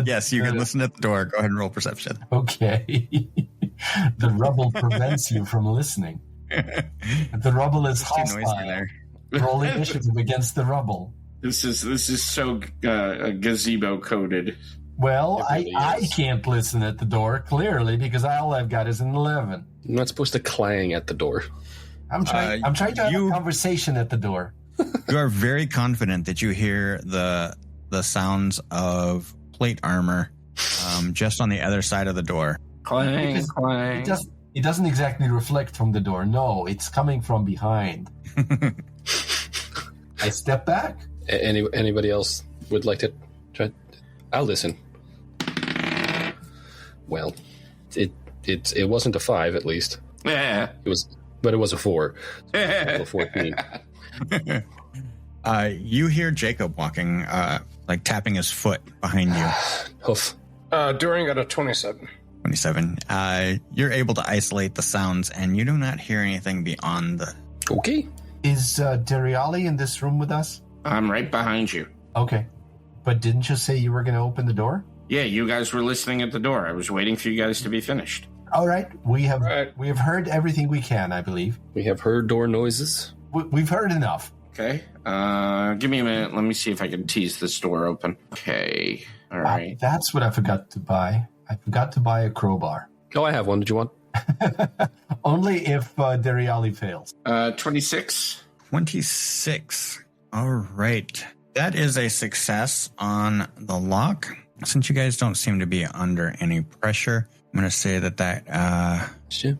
Yes, you can listen at the door. Go ahead and roll perception. Okay. The rubble prevents you from listening. The rubble is It's too noisy hostile. there. Roll initiative against the rubble. This is so gazebo coded. Well, It really I is. can't listen at the door, clearly, because all I've got is an 11. I'm not supposed to clang at the door. I'm trying to have you- a conversation at the door. You are very confident that you hear the sounds of plate armor just on the other side of the door. Clang, Because clang. It doesn't exactly reflect from the door. No, it's coming from behind. I step back. Anybody else would like to try? I'll listen. Well, it wasn't a 5 at least. Yeah. It was a 4. So 14. You hear Jacob walking, like tapping his foot behind you. Hoof. During got a 27. 27. You're able to isolate the sounds, and you do not hear anything beyond the... Okay. Is Dariali in this room with us? I'm right behind you. Okay. But didn't you say you were going to open the door? Yeah, you guys were listening at the door. I was waiting for you guys to be finished. All right. We have Right. heard everything we can, I believe. We have heard door noises. We've heard enough. Okay. Give me a minute. Let me see if I can tease this door open. Okay. All right. That's what I forgot to buy. I forgot to buy a crowbar. Oh, I have one. Did you want? Only if Dariali fails. 26. 26. All right. That is a success on the lock. Since you guys don't seem to be under any pressure, I'm going to say that Sure.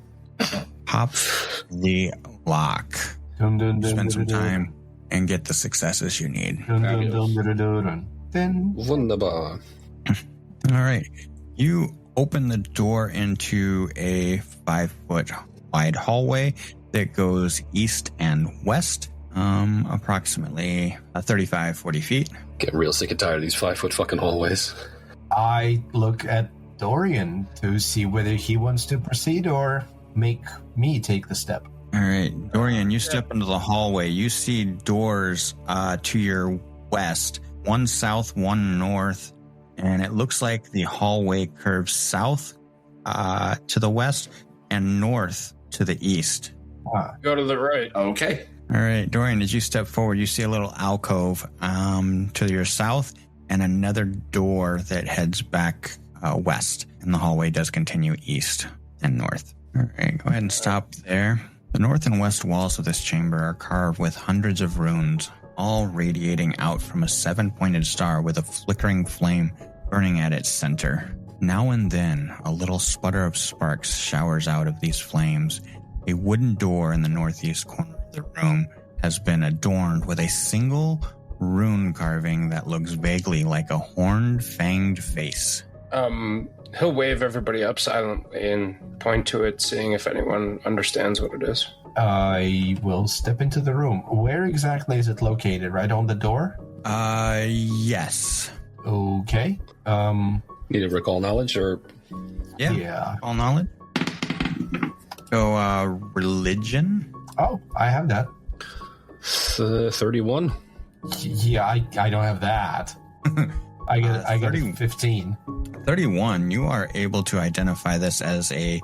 pops the lock. Dun, dun, dun, Spend some dun, dun. time and get the successes you need. Dun, dun, dun, dun, dun, dun. Dun. Wunderbar. All right. You open the door into a 5-foot wide hallway that goes east and west, approximately 35, 40 feet. Getting real sick and tired of these 5-foot fucking hallways. I look at Dorian to see whether he wants to proceed or make me take the step. All right, Dorian, you step into the hallway. You see doors to your west, one south, one north, and it looks like the hallway curves south to the west and north to the east. Go to the right. Okay. All right, Dorian, as you step forward, you see a little alcove to your south and another door that heads back west. And the hallway does continue east and north. All right, go ahead and stop there. The north and west walls of this chamber are carved with hundreds of runes, all radiating out from a 7-pointed star with a flickering flame burning at its center. Now and then, a little sputter of sparks showers out of these flames. A wooden door in the northeast corner of the room has been adorned with a single rune carving that looks vaguely like a horned, fanged face. He'll wave everybody up silently and point to it, seeing if anyone understands what it is. I will step into the room. Where exactly is it located? Right on the door? Yes. Okay. Need a recall knowledge or? Yeah. All knowledge. So, religion? Oh, I have that. 31. Yeah, I don't have that. I get a 15. 31. You are able to identify this as a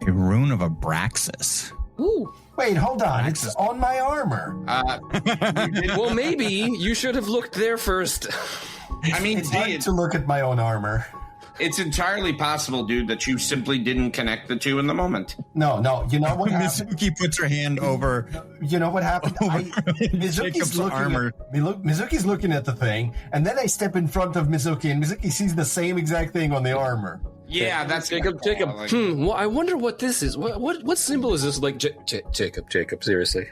rune of Abraxas. Ooh. Wait, hold on. It's on my armor. Well, maybe you should have looked there first. I mean, It's hard to look at my own armor. it's entirely possible, dude, that you simply didn't connect the two in the moment. No. You know what happened? Mizuki puts her hand over. You know what happened? Jacob's armor. Mizuki's looking at the thing, and then I step in front of Mizuki, and Mizuki sees the same exact thing on the armor. Yeah, that's Jacob. like, Well, I wonder what this is. What symbol is this? Like, Jacob. Seriously.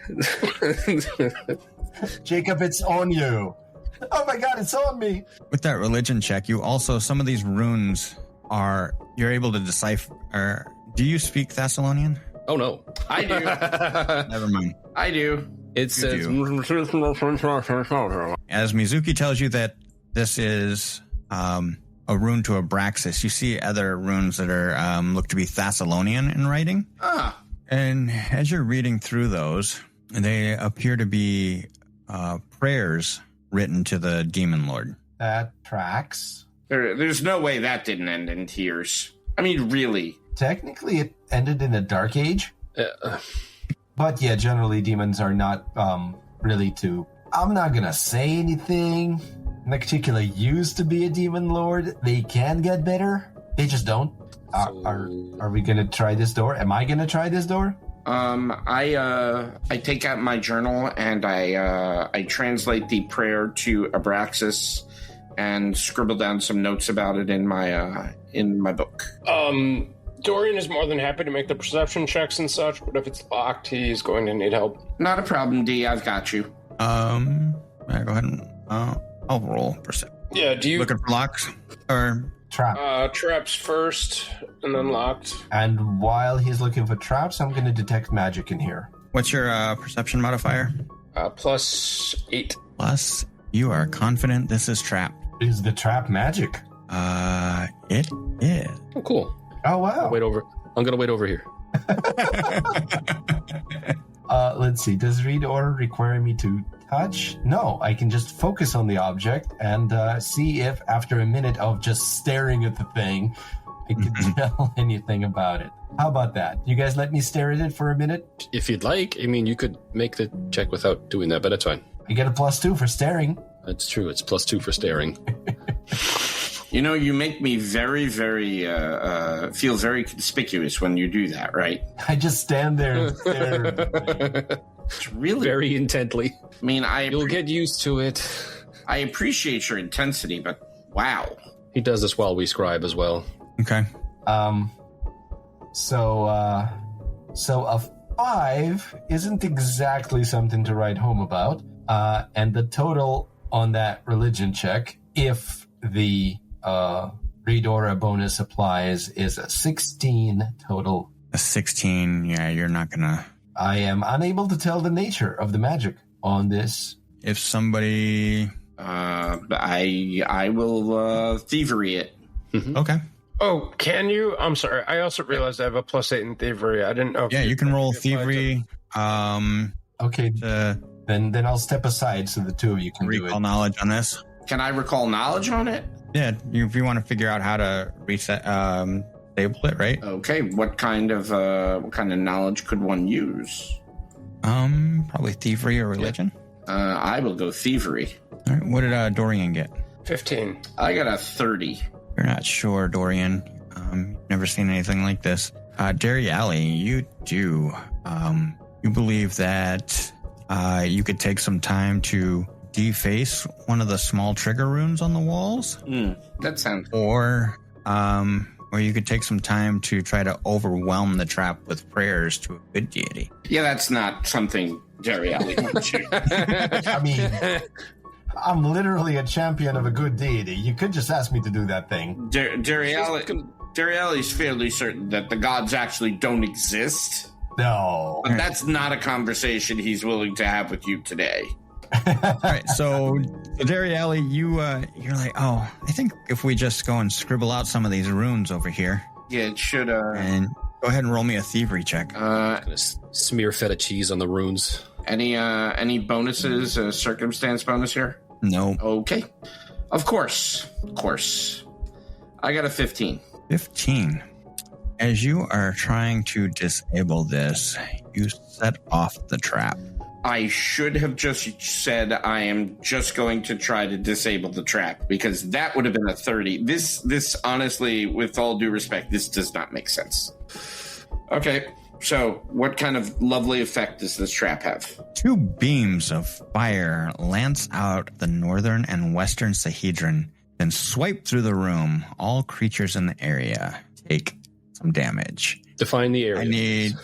Jacob, it's on you. Oh my God, it's on me. With that religion check, you also, some of these runes you're able to decipher. Do you speak Thessalonian? Oh no, I do. Never mind. I do. it says. As Mizuki tells you that this is a rune to Abraxas, you see other runes that are look to be Thessalonian in writing. Ah. And as you're reading through those, they appear to be prayers written to the demon lord. That tracks. There's no way that didn't end in tears. I mean, really. Technically, it ended in a dark age. But yeah, generally demons are not really too... I'm not gonna say anything. Particularly used to be a demon lord. They can get better. They just don't. Are we gonna try this door? Am I gonna try this door? I take out my journal and I translate the prayer to Abraxas and scribble down some notes about it in my book. Dorian is more than happy to make the perception checks and such, but if it's locked, he's going to need help. Not a problem, D. I've got you. Go ahead and I'll roll perception. Yeah, do you... Looking for locks? Or Trap. Traps first, and then locked. And while he's looking for traps, I'm gonna detect magic in here. what's your perception modifier? +8. Plus, you are confident this is trapped. Is the trap magic? It is. Oh, cool. Oh, wow. I'm gonna wait over here. Let's see. Does read order require me to touch? No, I can just focus on the object and see if after a minute of just staring at the thing, I can tell anything about it. How about that? You guys let me stare at it for a minute? If you'd like, I mean, you could make the check without doing that, but that's fine. I get a +2 for staring. That's true. It's +2 for staring. You know, you make me very, very, feel very conspicuous when you do that, right? I just stand there and stare. It's really... Very intently. I mean, You'll get used to it. I appreciate your intensity, but wow. He does this while we scribe as well. Okay. So a 5 isn't exactly something to write home about. And the total on that religion check, if the read aura bonus applies, is a 16 total. A 16, yeah, you're not gonna... I am unable to tell the nature of the magic on this. If somebody... I will thievery it. Okay. Oh, can you? I'm sorry. I also realized I have a +8 in thievery. I didn't know. If Yeah, you can roll thievery. Okay, then I'll step aside so the two of you can do recall it. knowledge on this. Can I recall knowledge on it? Yeah, if you want to figure out how to reset, disable it, right? Okay, what kind of knowledge could one use? Probably thievery or religion. I will go thievery. All right, what did Dorian get? 15. I got a 30. You're not sure, Dorian. Never seen anything like this. Derry Alley, you do. You believe that you could take some time to deface one of the small trigger runes on the walls, That sounds. or you could take some time to try to overwhelm the trap with prayers to a good deity. Yeah, that's not something Jerry Alley wants you. I mean, I'm literally a champion of a good deity. You could just ask me to do that thing. Jerry Alley's fairly certain that the gods actually don't exist, No. but that's not a conversation he's willing to have with you today. All right, so Derry Alley, you're like, oh, I think if we just go and scribble out some of these runes over here, Yeah, it should. and go ahead and roll me a thievery check. Gonna smear feta cheese on the runes. Any bonuses? Circumstance bonus here? No. Okay, of course. I got a 15. 15. As you are trying to disable this, you set off the trap. I should have just said I am just going to try to disable the trap, because that would have been a 30. This honestly, with all due respect, this does not make sense. Okay, so what kind of lovely effect does this trap have? 2 beams of fire lance out the northern and western Sahedron, then swipe through the room. All creatures in the area take some damage. Define the area. I need,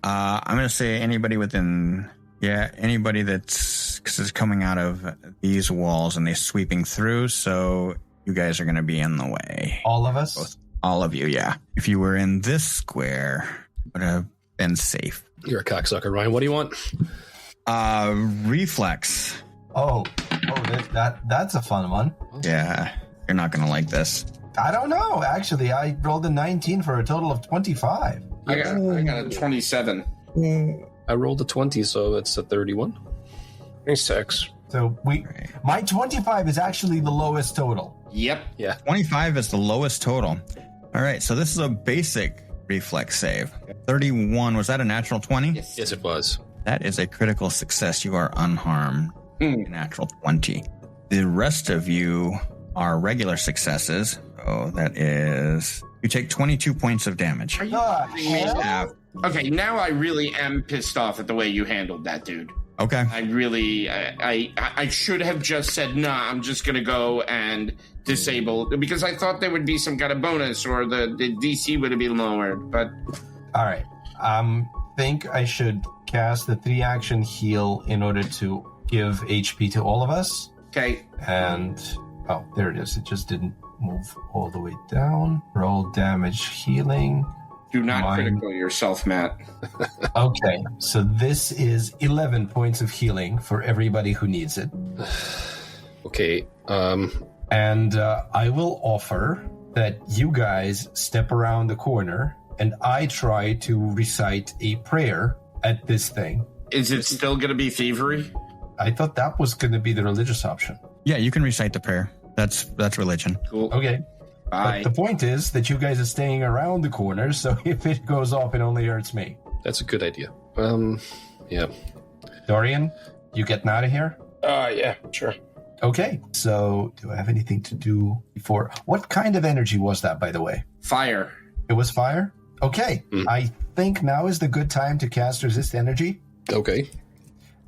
I'm going to say anybody within, anybody that's, because it's coming out of these walls and they're sweeping through, so you guys are going to be in the way. All of us? All of you, yeah. If you were in this square, would have been safe. You're a cocksucker, Ryan. What do you want? Reflex. Oh, that's a fun one. Yeah, you're not going to like this. I don't know. Actually, I rolled a 19 for a total of 25. I got a 27. I rolled a 20, so it's a 31. 26. So my 25 is actually the lowest total. Yep. Yeah. 25 is the lowest total. All right, so this is a basic reflex save. 31, was that a natural 20? Yes, it was. That is a critical success. You are unharmed. Natural 20. The rest of you are regular successes. So that is, you take 22 points of damage. Yeah. Okay, now I really am pissed off at the way you handled that, dude. Okay. I really, I should have just said, nah, I'm just going to go and disable, because I thought there would be some kind of bonus or the DC would have been lowered, but... All right. Think I should cast the 3-action heal in order to give HP to all of us. Okay. And, oh, there it is. It just didn't move all the way down. Roll damage healing. Do not critical yourself, Matt. Okay, so this is 11 points of healing for everybody who needs it. Okay. And I will offer that you guys step around the corner and I try to recite a prayer at this thing. Is it still going to be thievery? I thought that was going to be the religious option. Yeah, you can recite the prayer. That's religion. Cool. Okay. Bye. But the point is that you guys are staying around the corner, so if it goes off, it only hurts me. That's a good idea. Yeah. Dorian, you getting out of here? Yeah, sure. Okay, so do I have anything to do before? What kind of energy was that, by the way? Fire. It was fire? Okay, I think now is the good time to cast Resist Energy. Okay.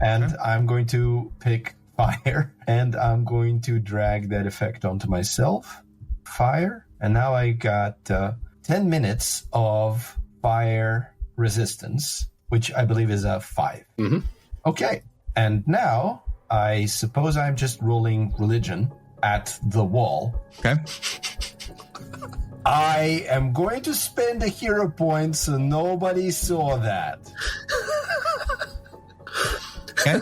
And I'm going to pick fire, and I'm going to drag that effect onto myself. Fire, and now I got 10 minutes of fire resistance, which I believe is a 5. Mm-hmm. Okay, and now I suppose I'm just rolling religion at the wall. Okay. I am going to spend a hero point so nobody saw that. Okay.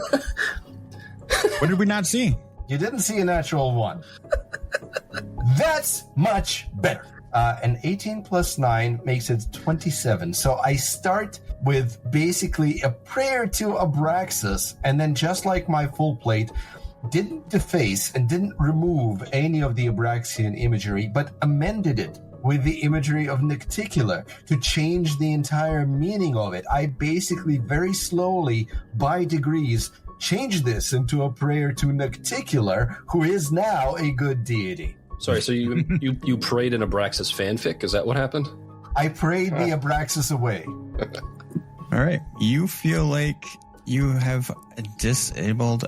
What did we not see? You didn't see a natural 1. That's much better. An 18 plus 9 makes it 27. So I start with basically a prayer to Abraxas, and then just like my full plate, didn't deface and didn't remove any of the Abraxian imagery, but amended it with the imagery of Nicticular to change the entire meaning of it. I basically very slowly, by degrees, changed this into a prayer to Nicticular, who is now a good deity. Sorry, so you prayed in Abraxas fanfic? Is that what happened? I prayed the Abraxas away. All right. You feel like you have disabled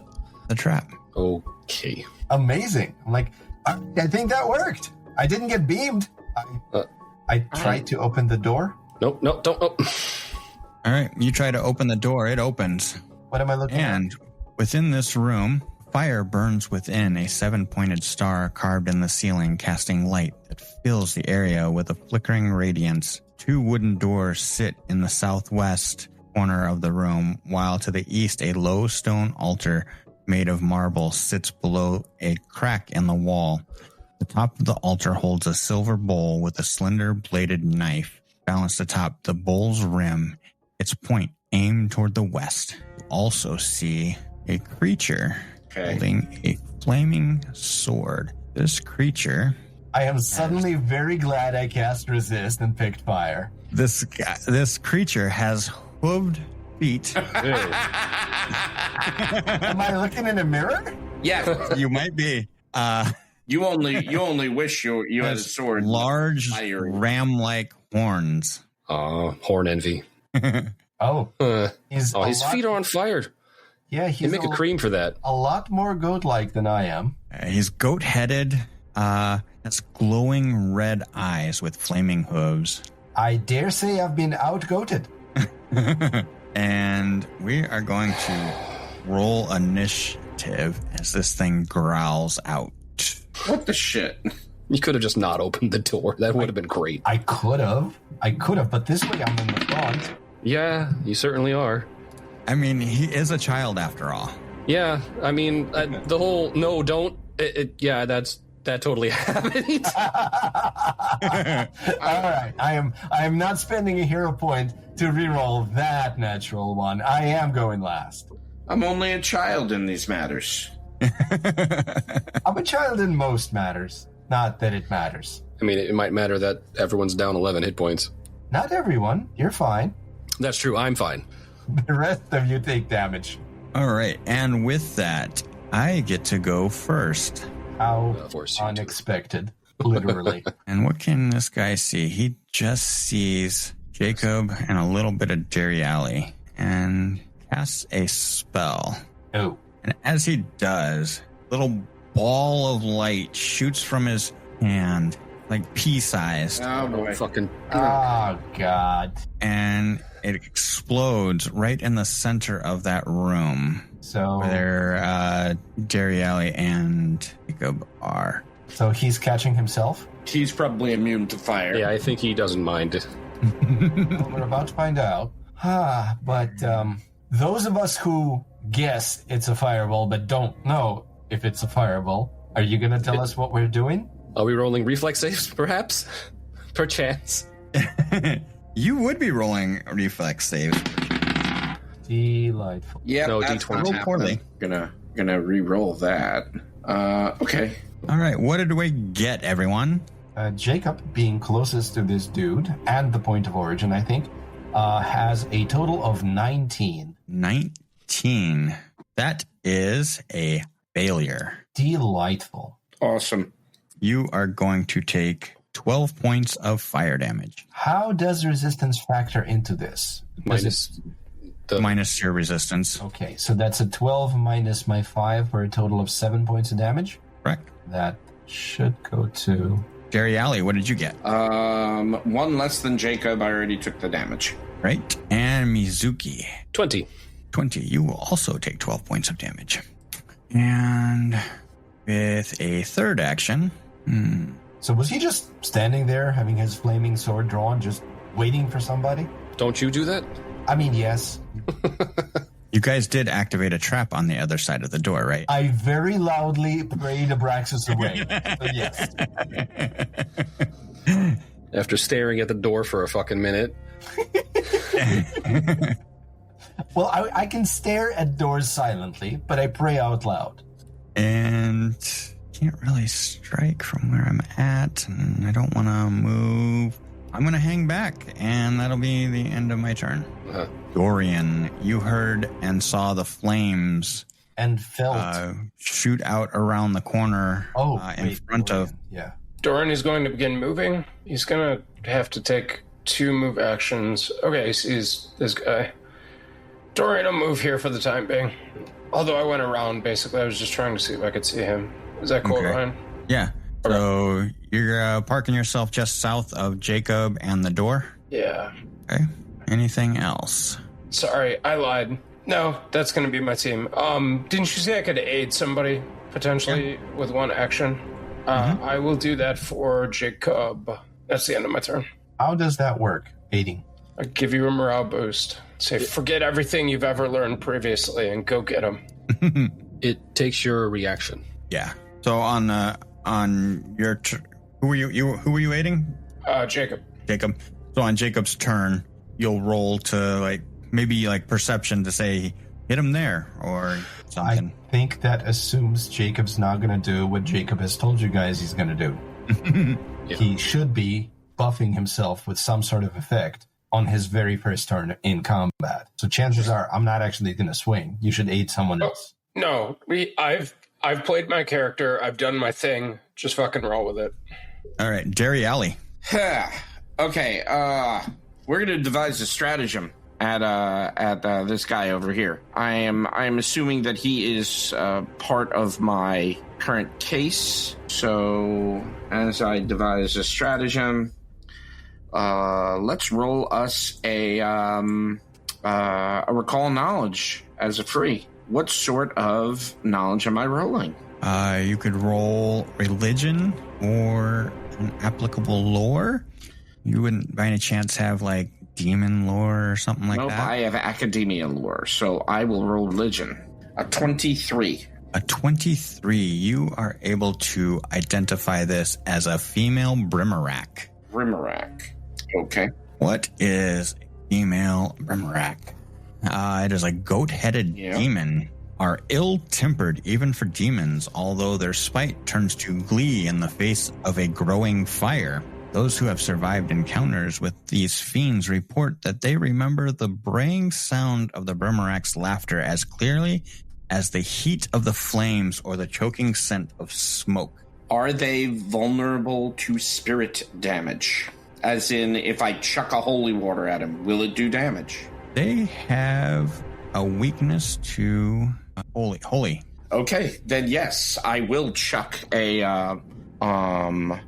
the trap. Okay. Amazing. I'm like, I think that worked. I didn't get beamed. I tried to open the door. Nope, don't. All right. You try to open the door. It opens. What am I looking at? And within this room, fire burns within a 7-pointed star carved in the ceiling, casting light that fills the area with a flickering radiance. 2 wooden doors sit in the southwest corner of the room, while to the east a low stone altar made of marble sits below a crack in the wall. The top of the altar holds a silver bowl with a slender bladed knife balanced atop the bowl's rim, its point aimed toward the west. You also see a creature holding a flaming sword. This creature... I am suddenly very glad I cast resist and picked fire. This creature has hooved feet. Am I looking in a mirror? Yeah, You might be. you only wish you had a sword. Large fiery. ram-like horns. Horn envy. Oh. His feet are on fire. Yeah, You make a cream for that. a lot more goat-like than I am. He's goat-headed, has glowing red eyes with flaming hooves. I dare say I've been out-goated. And we are going to roll initiative as this thing growls out. What the shit? You could have just not opened the door. That would have been great. I could have, but this way I'm in the front. Yeah, you certainly are. I mean, he is a child after all. Yeah, I mean, the whole no, don't. That totally happened. All right, I am not spending a hero point to reroll that natural one. I am going last. I'm only a child in these matters. I'm a child in most matters. Not that it matters. I mean, it might matter that everyone's down 11 hit points. Not everyone. You're fine. That's true. I'm fine. The rest of you take damage. All right, and with that, I get to go first. How Of course you do. unexpected. Literally. And what can this guy see? He just sees Jacob and a little bit of Jerry Alley and casts a spell. Oh. And as he does, a little ball of light shoots from his hand, like pea-sized, Oh boy. Fucking. Oh, God. and it explodes right in the center of that room So, where Jerry Alley and Jacob are. so he's catching himself? He's probably immune to fire. Yeah, I think he doesn't mind. Well, we're about to find out. But those of us who guess it's a fireball but don't know if it's a fireball, are you going to tell us what we're doing? Are we rolling reflex saves, perhaps? Perchance. You would be rolling reflex saves. Delightful. Yeah, No, that's D20. what's Roll happening. poorly. Gonna re-roll that. Okay. All right, what did we get, everyone? Jacob, being closest to this dude and the point of origin, I think, has a total of 19. 19. That is a failure. Delightful. Awesome. You are going to take 12 points of fire damage, How does resistance factor into this? Minus the. minus your resistance. Okay, so that's a 12 minus my 5 for a total of 7 points of damage. Correct. That should go to... Jerry Alley, what did you get? One less than Jacob. I already took the damage. Right. And Mizuki, 20. 20. You will also take 12 points of damage. And with a third action, So was he just standing there, having his flaming sword drawn, just waiting for somebody? Don't you do that? I mean, yes. you guys did activate a trap on the other side of the door, right? I very loudly prayed Abraxas away. So yes. After staring at the door for a fucking minute. Well, I can stare at doors silently, but I pray out loud. And can't really strike from where I'm at, and I don't want to move. I'm going to hang back, and that'll be the end of my turn. Dorian, you heard and saw the flames and felt shoot out around the corner in front of... Yeah. Dorian is going to begin moving. He's going to have to take 2 move actions. Okay, he sees this guy. Dorian will move here for the time being. Although I went around, basically. I was just trying to see if I could see him. Is that cool, Ryan? Yeah. Okay. So you're parking yourself just south of Jacob and the door? Yeah. Okay. Anything else? Sorry, I lied. No, that's going to be my team. Didn't you say I could aid somebody, potentially, with 1 action? I will do that for Jacob. That's the end of my turn. How does that work, aiding? I give you a morale boost. Say, forget everything you've ever learned previously and go get him. It takes your reaction. Yeah. So on your who were you aiding? Jacob. So on Jacob's turn, you'll roll to maybe perception to say hit him there or something. I think that assumes Jacob's not going to do what Jacob has told you guys he's going to do. Yeah. He should be buffing himself with some sort of effect on his very first turn in combat. So chances are I'm not actually going to swing. You should aid someone else. No, I've played my character. I've done my thing. Just fucking roll with it. All right, Jerry Alley. Okay, we're going to devise a stratagem at this guy over here. I'm assuming that he is part of my current case. So as I devise a stratagem, let's roll us a recall knowledge as a free. What sort of knowledge am I rolling? You could roll religion or an applicable lore. You wouldn't by any chance have demon lore or something like that? Nope, I have academia lore, so I will roll religion. A 23. A 23. You are able to identify this as a female Brimarack. Okay. What is female Brimarack? It is a goat-headed demon. Are ill-tempered even for demons, although their spite turns to glee in the face of a growing fire. Those who have survived encounters with these fiends report that they remember the braying sound of the Brimarack's laughter as clearly as the heat of the flames or the choking scent of smoke. Are they vulnerable to spirit damage? As in, if I chuck a holy water at him, will it do damage? They have a weakness to holy. Okay, then yes, I will chuck a I'm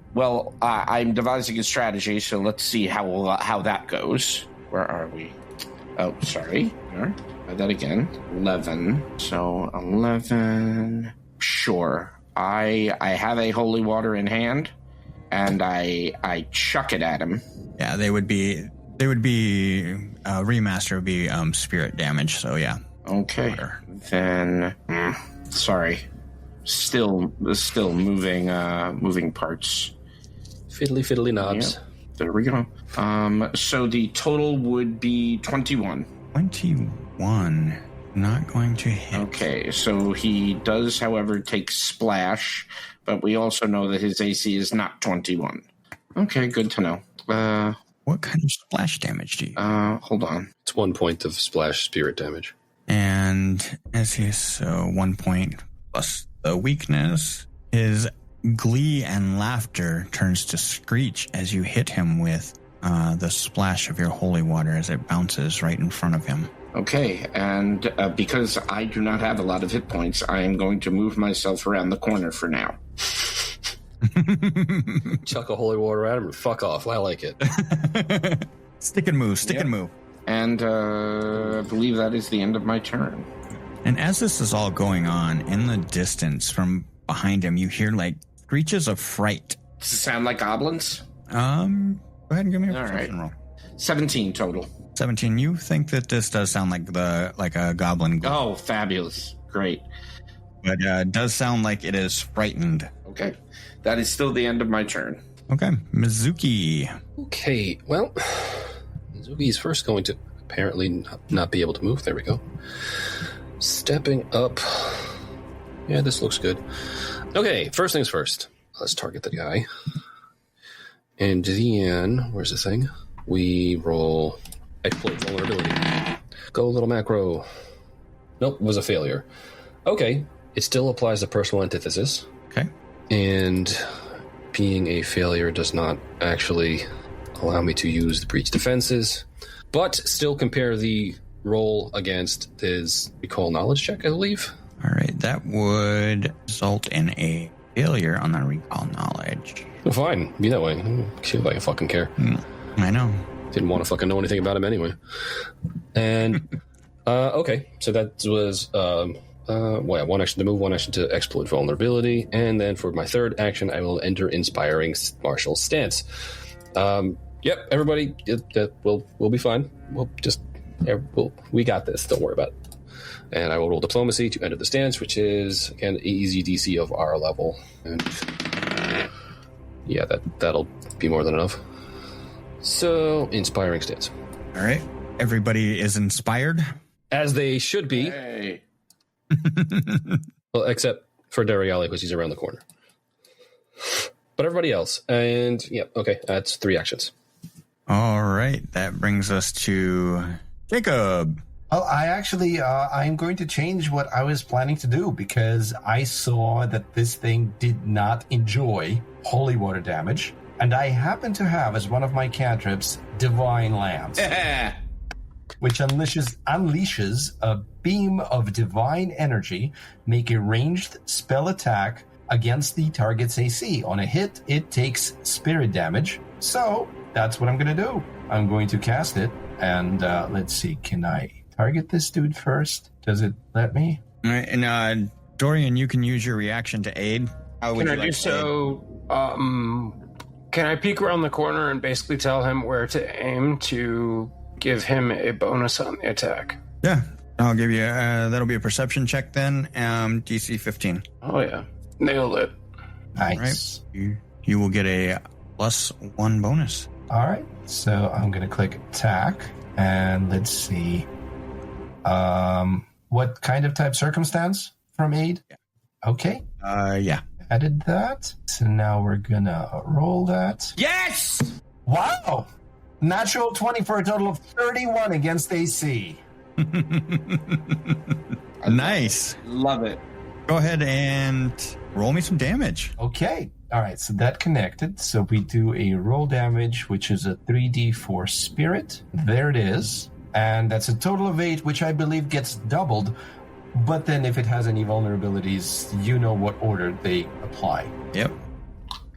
devising a strategy, so let's see how that goes. Where are we? Oh, sorry. Try that again. 11. So 11. Sure. I have a holy water in hand, and I chuck it at him. Yeah, they would be remaster would be spirit damage. So yeah. Okay. Water. Then sorry. Still moving parts. Fiddly knobs. Yep. There we go. So the total would be 21. 21. Not going to hit. Okay, so he does, however, take splash, but we also know that his AC is not 21. Okay, good to know. What kind of splash damage do you? Hold on. It's 1 point of splash spirit damage. And as he's 1 point plus the weakness, his glee and laughter turns to screech as you hit him with the splash of your holy water as it bounces right in front of him. Okay, and because I do not have a lot of hit points, I am going to move myself around the corner for now. Chuck a holy water at him and fuck off. I like it. Stick and move. And I believe that is the end of my turn. And as this is all going on, in the distance from behind him, you hear screeches of fright. Does it sound like goblins? Go ahead and give me a perception roll. 17 total. 17. You think that this does sound like a goblin? Oh, fabulous. Great. But it does sound like it is frightened. Okay. That is still the end of my turn. Okay. Mizuki. Okay, well, Mizuki is first going to apparently not be able to move. There we go. Stepping up. Yeah, this looks good. Okay, first things first. Let's target the guy. And then, where's the thing? We roll exploit vulnerability. Go little macro. Nope, it was a failure. Okay, it still applies to personal antithesis. Okay. And being a failure does not actually allow me to use the breach defenses, but still compare the roll against his recall knowledge check, I believe. All right, that would result in a failure on the recall knowledge. Well, fine, be that way. See if I can fucking care. I know. Didn't want to fucking know anything about him anyway. And, okay, so that was, one action to move, one action to exploit vulnerability, and then for my third action, I will enter Inspiring Martial Stance. Yep, everybody, we'll be fine. We got this, don't worry about it. And I will roll Diplomacy to enter the stance, which is, again, easy DC of our level. And yeah, that'll be more than enough. So, Inspiring Stance. All right. Everybody is inspired. As they should be. Hey. Well, except for Dariali, because he's around the corner. But everybody else. And, yeah, okay, that's 3 actions. All right. That brings us to Jacob. Well, I'm going to change what I was planning to do because I saw that this thing did not enjoy holy water damage. And I happen to have, as one of my cantrips, Divine Lance, which unleashes a beam of divine energy, make a ranged spell attack against the target's AC. On a hit, it takes spirit damage. So that's what I'm going to do. I'm going to cast it. And let's see, can I target this dude first? Does it let me? All right, and Dorian, you can use your reaction to aid. How would Can you I like do so? Can I peek around the corner and basically tell him where to aim to give him a bonus on the attack? Yeah, I'll give you. That'll be a perception check then. DC 15. Oh yeah, nailed it. Nice. All right. You will get a +1 bonus. All right, so I'm going to click attack, and let's see. What kind of type circumstance from aid? Yeah. Okay. Yeah. Added that. So now we're going to roll that. Yes! Wow! Natural 20 for a total of 31 against AC. Nice. Love it. Go ahead and roll me some damage. Okay. All right, so that connected. So we do a roll damage, which is a 3d4 spirit. There it is. And that's a total of 8, which I believe gets doubled. But then if it has any vulnerabilities, you know what order they apply. Yep.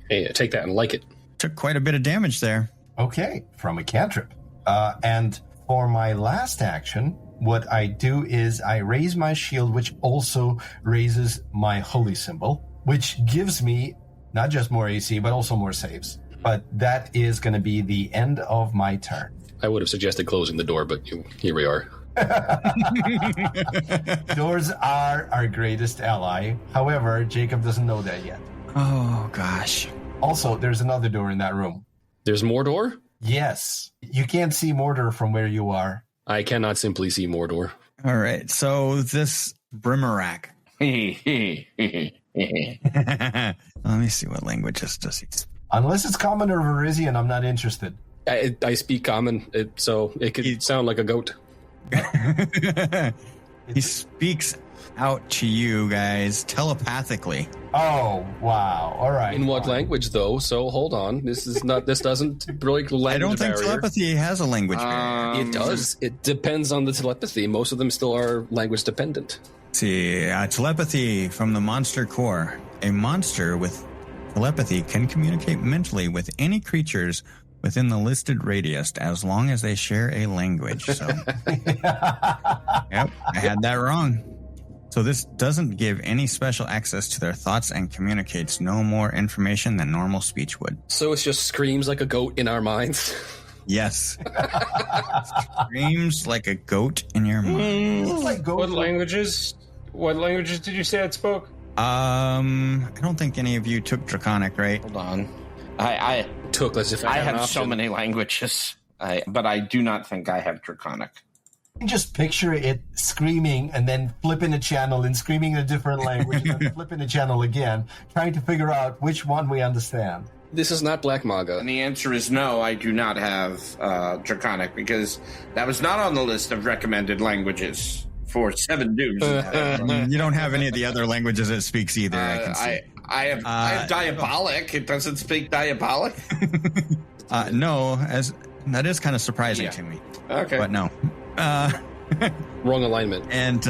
Hey, take that and like it. Took quite a bit of damage there. Okay, from a cantrip. And for my last action, what I do is I raise my shield, which also raises my holy symbol, which gives me not just more AC, but also more saves. But that is going to be the end of my turn. I would have suggested closing the door, but here we are. Doors are our greatest ally. However, Jacob doesn't know that yet. Oh, gosh. Also, there's another door in that room. There's Mordor? Yes. You can't see Mordor from where you are. I cannot simply see Mordor. All right. So this Brimarak. Let me see what languages does he speak. Unless it's Common or Verizian, I'm not interested. I speak Common, so it could sound like a goat. He speaks out to you guys telepathically. Oh, wow. All right. In what language, though? So hold on. This doesn't break language I don't think barrier. telepathy has a language barrier. It does. It depends on the telepathy. Most of them still are language dependent. See, telepathy from the monster core. A monster with telepathy can communicate mentally with any creatures within the listed radius as long as they share a language. So, yep, I had that wrong. So this doesn't give any special access to their thoughts and communicates no more information than normal speech would. So it just screams like a goat in our minds. Yes. Screams like a goat in your mind. It's like What languages did you say it spoke? I don't think any of you took Draconic, right? Hold on. I Took as if I had an have so option. many languages, but I do not think I have Draconic. You just picture it screaming and then flipping a channel and screaming in a different language and then flipping a channel again, trying to figure out which one we understand. This is not Black Maga. And the answer is no, I do not have Draconic, because that was not on the list of recommended languages for 7 dudes. You don't have any of the other languages it speaks either, I can see. I have Diabolic. It doesn't speak Diabolic? No, as that is kind of surprising to me. Okay. But no. Wrong alignment. And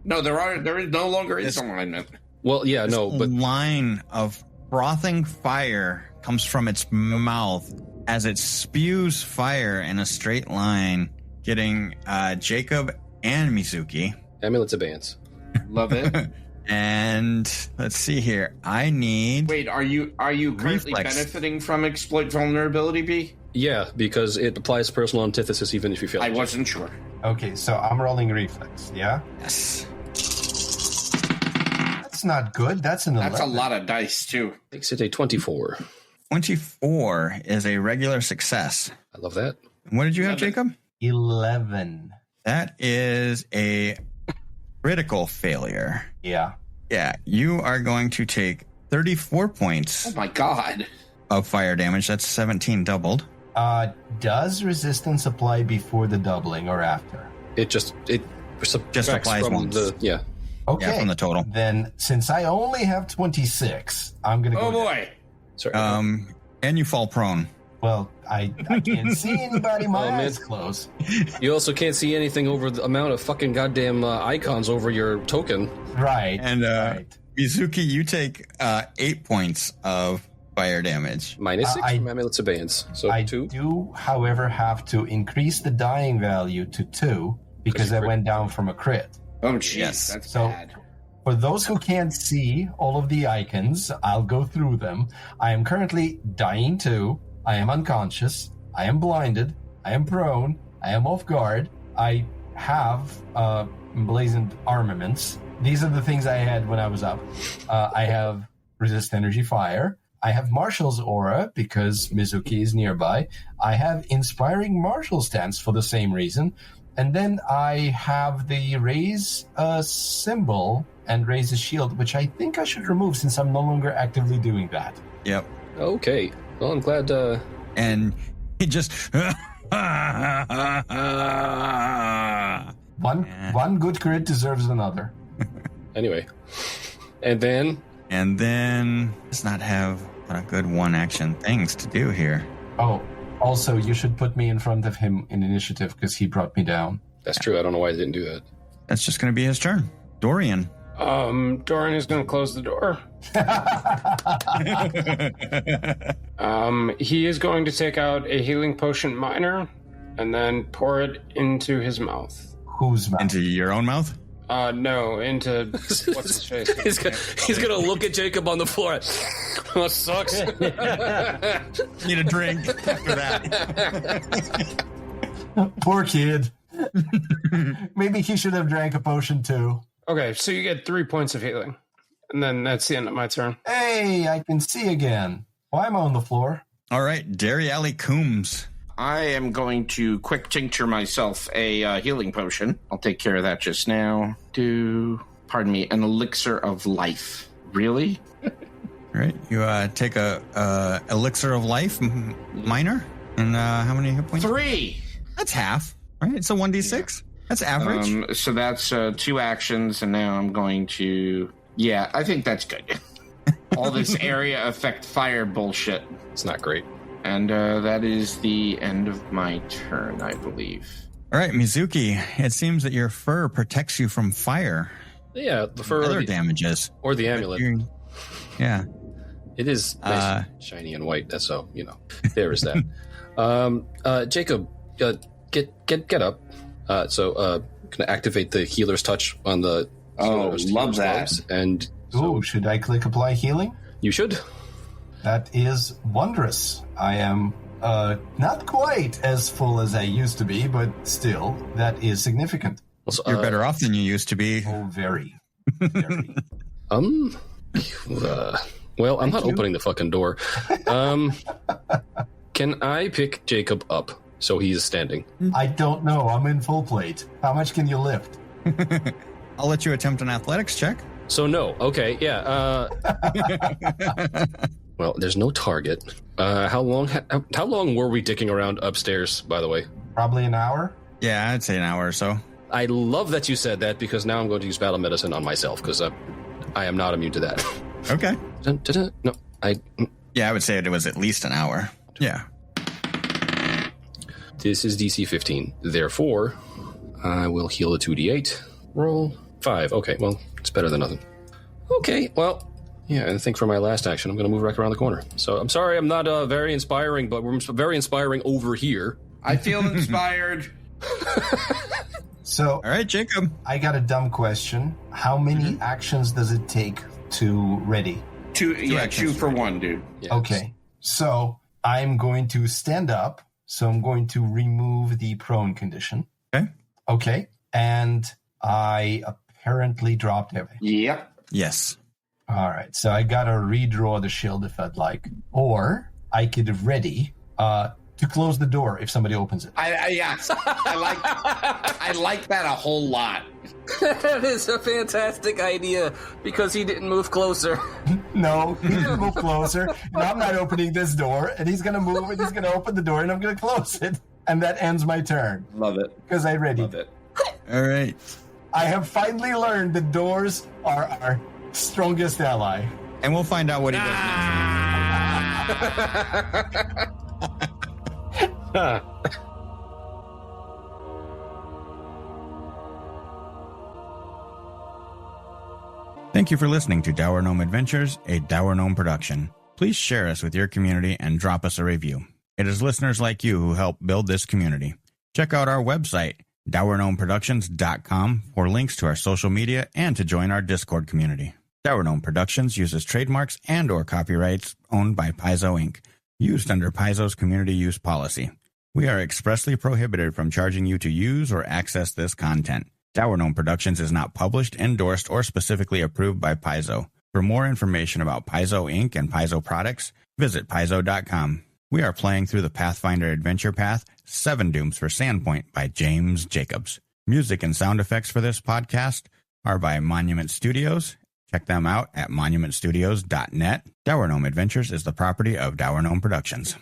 no, there is no longer is alignment. Well, yeah, no, but line of frothing fire comes from its mouth as it spews fire in a straight line, getting Jacob and Mizuki. Amulet's Abeyance. Love it. And let's see here. I need. Wait, are you currently reflex. Benefiting from exploit vulnerability, B? Yeah, because it applies personal antithesis even if you fail. I wasn't sure. Okay, so I'm rolling reflex, yeah? Yes. That's not good. That's an 11. That's a lot of dice, too. Makes it a 24. 24 is a regular success. I love that. What did you have, Jacob? 11. That is a critical failure. Yeah. Yeah, you are going to take 34 points Oh, my God. of fire damage. That's 17 doubled. Does resistance apply before the doubling or after? It subtracts applies from once. Okay. Yeah, from the total. Then, since I only have 26, I'm going to go Oh, down. boy. Sorry. And you fall prone. Well, I can't see anybody. My Oh, man. eyes closed. You also can't see anything over the amount of fucking goddamn icons over your token. Right. And right. Mizuki, you take 8 points of fire damage. Minus 6 I- from Amulet's Abeyance. So I 2. do, however, have to increase the dying value to 2 because you I crit. went down from a crit. Oh, jeez. Yes. That's So- bad. For those who can't see all of the icons, I'll go through them. I am currently dying 2. I am unconscious. I am blinded. I am prone. I am off guard. I have emblazoned armaments. These are the things I had when I was up. I have resist energy fire. I have Marshall's aura because Mizuki is nearby. I have inspiring Marshall stance for the same reason. And then I have the raise a symbol and raise a shield, which I think I should remove since I'm no longer actively doing that. Yep. Okay. Well, I'm glad. And he just. One good crit deserves another. Anyway. And then. Does not have a good one action things to do here. Oh, also, you should put me in front of him in initiative because he brought me down. That's true. I don't know why I didn't do that. That's just going to be his turn. Dorian. Dorian is going to close the door. He is going to take out a healing potion minor and then pour it into his mouth. Whose mouth? Into your own mouth? No, into what's his face? He's gonna look at Jacob on the floor. Oh, sucks. Need a drink after that. Poor kid. Maybe he should have drank a potion too. Okay, so you get 3 points of healing, and then that's the end of my turn. Hey, I can see again. Why am I on the floor? All right, Derry Alley Coombs. I am going to quick tincture myself a healing potion. I'll take care of that just now. Pardon me, an elixir of life. Really? All right, you take a elixir of life minor, and how many hit points? 3! That's half. Right, it's a 1d6. That's average. So that's 2 actions, and now I'm going to... Yeah, I think that's good. All this area effect fire bullshit. It's not great. And that is the end of my turn, I believe. All right, Mizuki, it seems that your fur protects you from fire. Yeah, the fur Other damages. or the amulet. Yeah. It is nice, shiny and white. That's so there is that. Jacob, get up. Gonna activate the healer's touch on the. Love that. Gloves, and Ooh, should I click apply healing? you should. That is wondrous. I am not quite as full as I used to be, but still, that is significant. Also, You're better off than you used to be. Oh, very. Very. Well, I'm not you. opening the fucking door. Can I pick Jacob up So he is standing. I don't know. I'm in full plate. How much can you lift? I'll let you attempt an athletics check. So no. Okay, yeah. Well, there's no target. How long were we dicking around upstairs, by the way? Probably an hour. Yeah, I'd say an hour or so. I love that you said that, because now I'm going to use battle medicine on myself, because I am not immune to that. Okay. No, Yeah, I would say it was at least an hour. Yeah. This is DC 15. Therefore, I will heal a 2d8. Roll 5. Okay, well, it's better than nothing. Okay, well, yeah, I think for my last action, I'm going to move right around the corner. So I'm sorry I'm not very inspiring, but we're very inspiring over here. I feel inspired. So, All right, Jacob. I got a dumb question. How many actions does it take to ready? Two actions for one, dude. Yes. Okay. So, I'm going to stand up. So, I'm going to remove the prone condition. Okay. Okay. And I apparently dropped everything. Yep. Yes. All right. So, I got to redraw the shield if I'd like. Or I could ready to close the door if somebody opens it. I like that a whole lot. That is a fantastic idea, because he didn't move closer. No, he didn't move closer. And I'm not opening this door. And he's going to move and he's going to open the door and I'm going to close it. And that ends my turn. Love it. Because I ready. Love it. All right. I have finally learned that doors are our strongest ally. And we'll find out what he does next. Thank you for listening to Dour Gnome Adventures, a Dour Gnome production. Please share us with your community and drop us a review. It is listeners like you who help build this community. Check out our website, dourgnomeproductions.com, for links to our social media and to join our Discord community. Dour Gnome Productions uses trademarks and/or copyrights owned by Paizo Inc., used under Paizo's community use policy. We are expressly prohibited from charging you to use or access this content. Dour Gnome Productions is not published, endorsed, or specifically approved by Paizo. For more information about Paizo Inc. and Paizo products, visit paizo.com. We are playing through the Pathfinder Adventure Path, 7 Dooms for Sandpoint by James Jacobs. Music and sound effects for this podcast are by Monument Studios. Check them out at monumentstudios.net. Dour Gnome Adventures is the property of Dour Gnome Productions.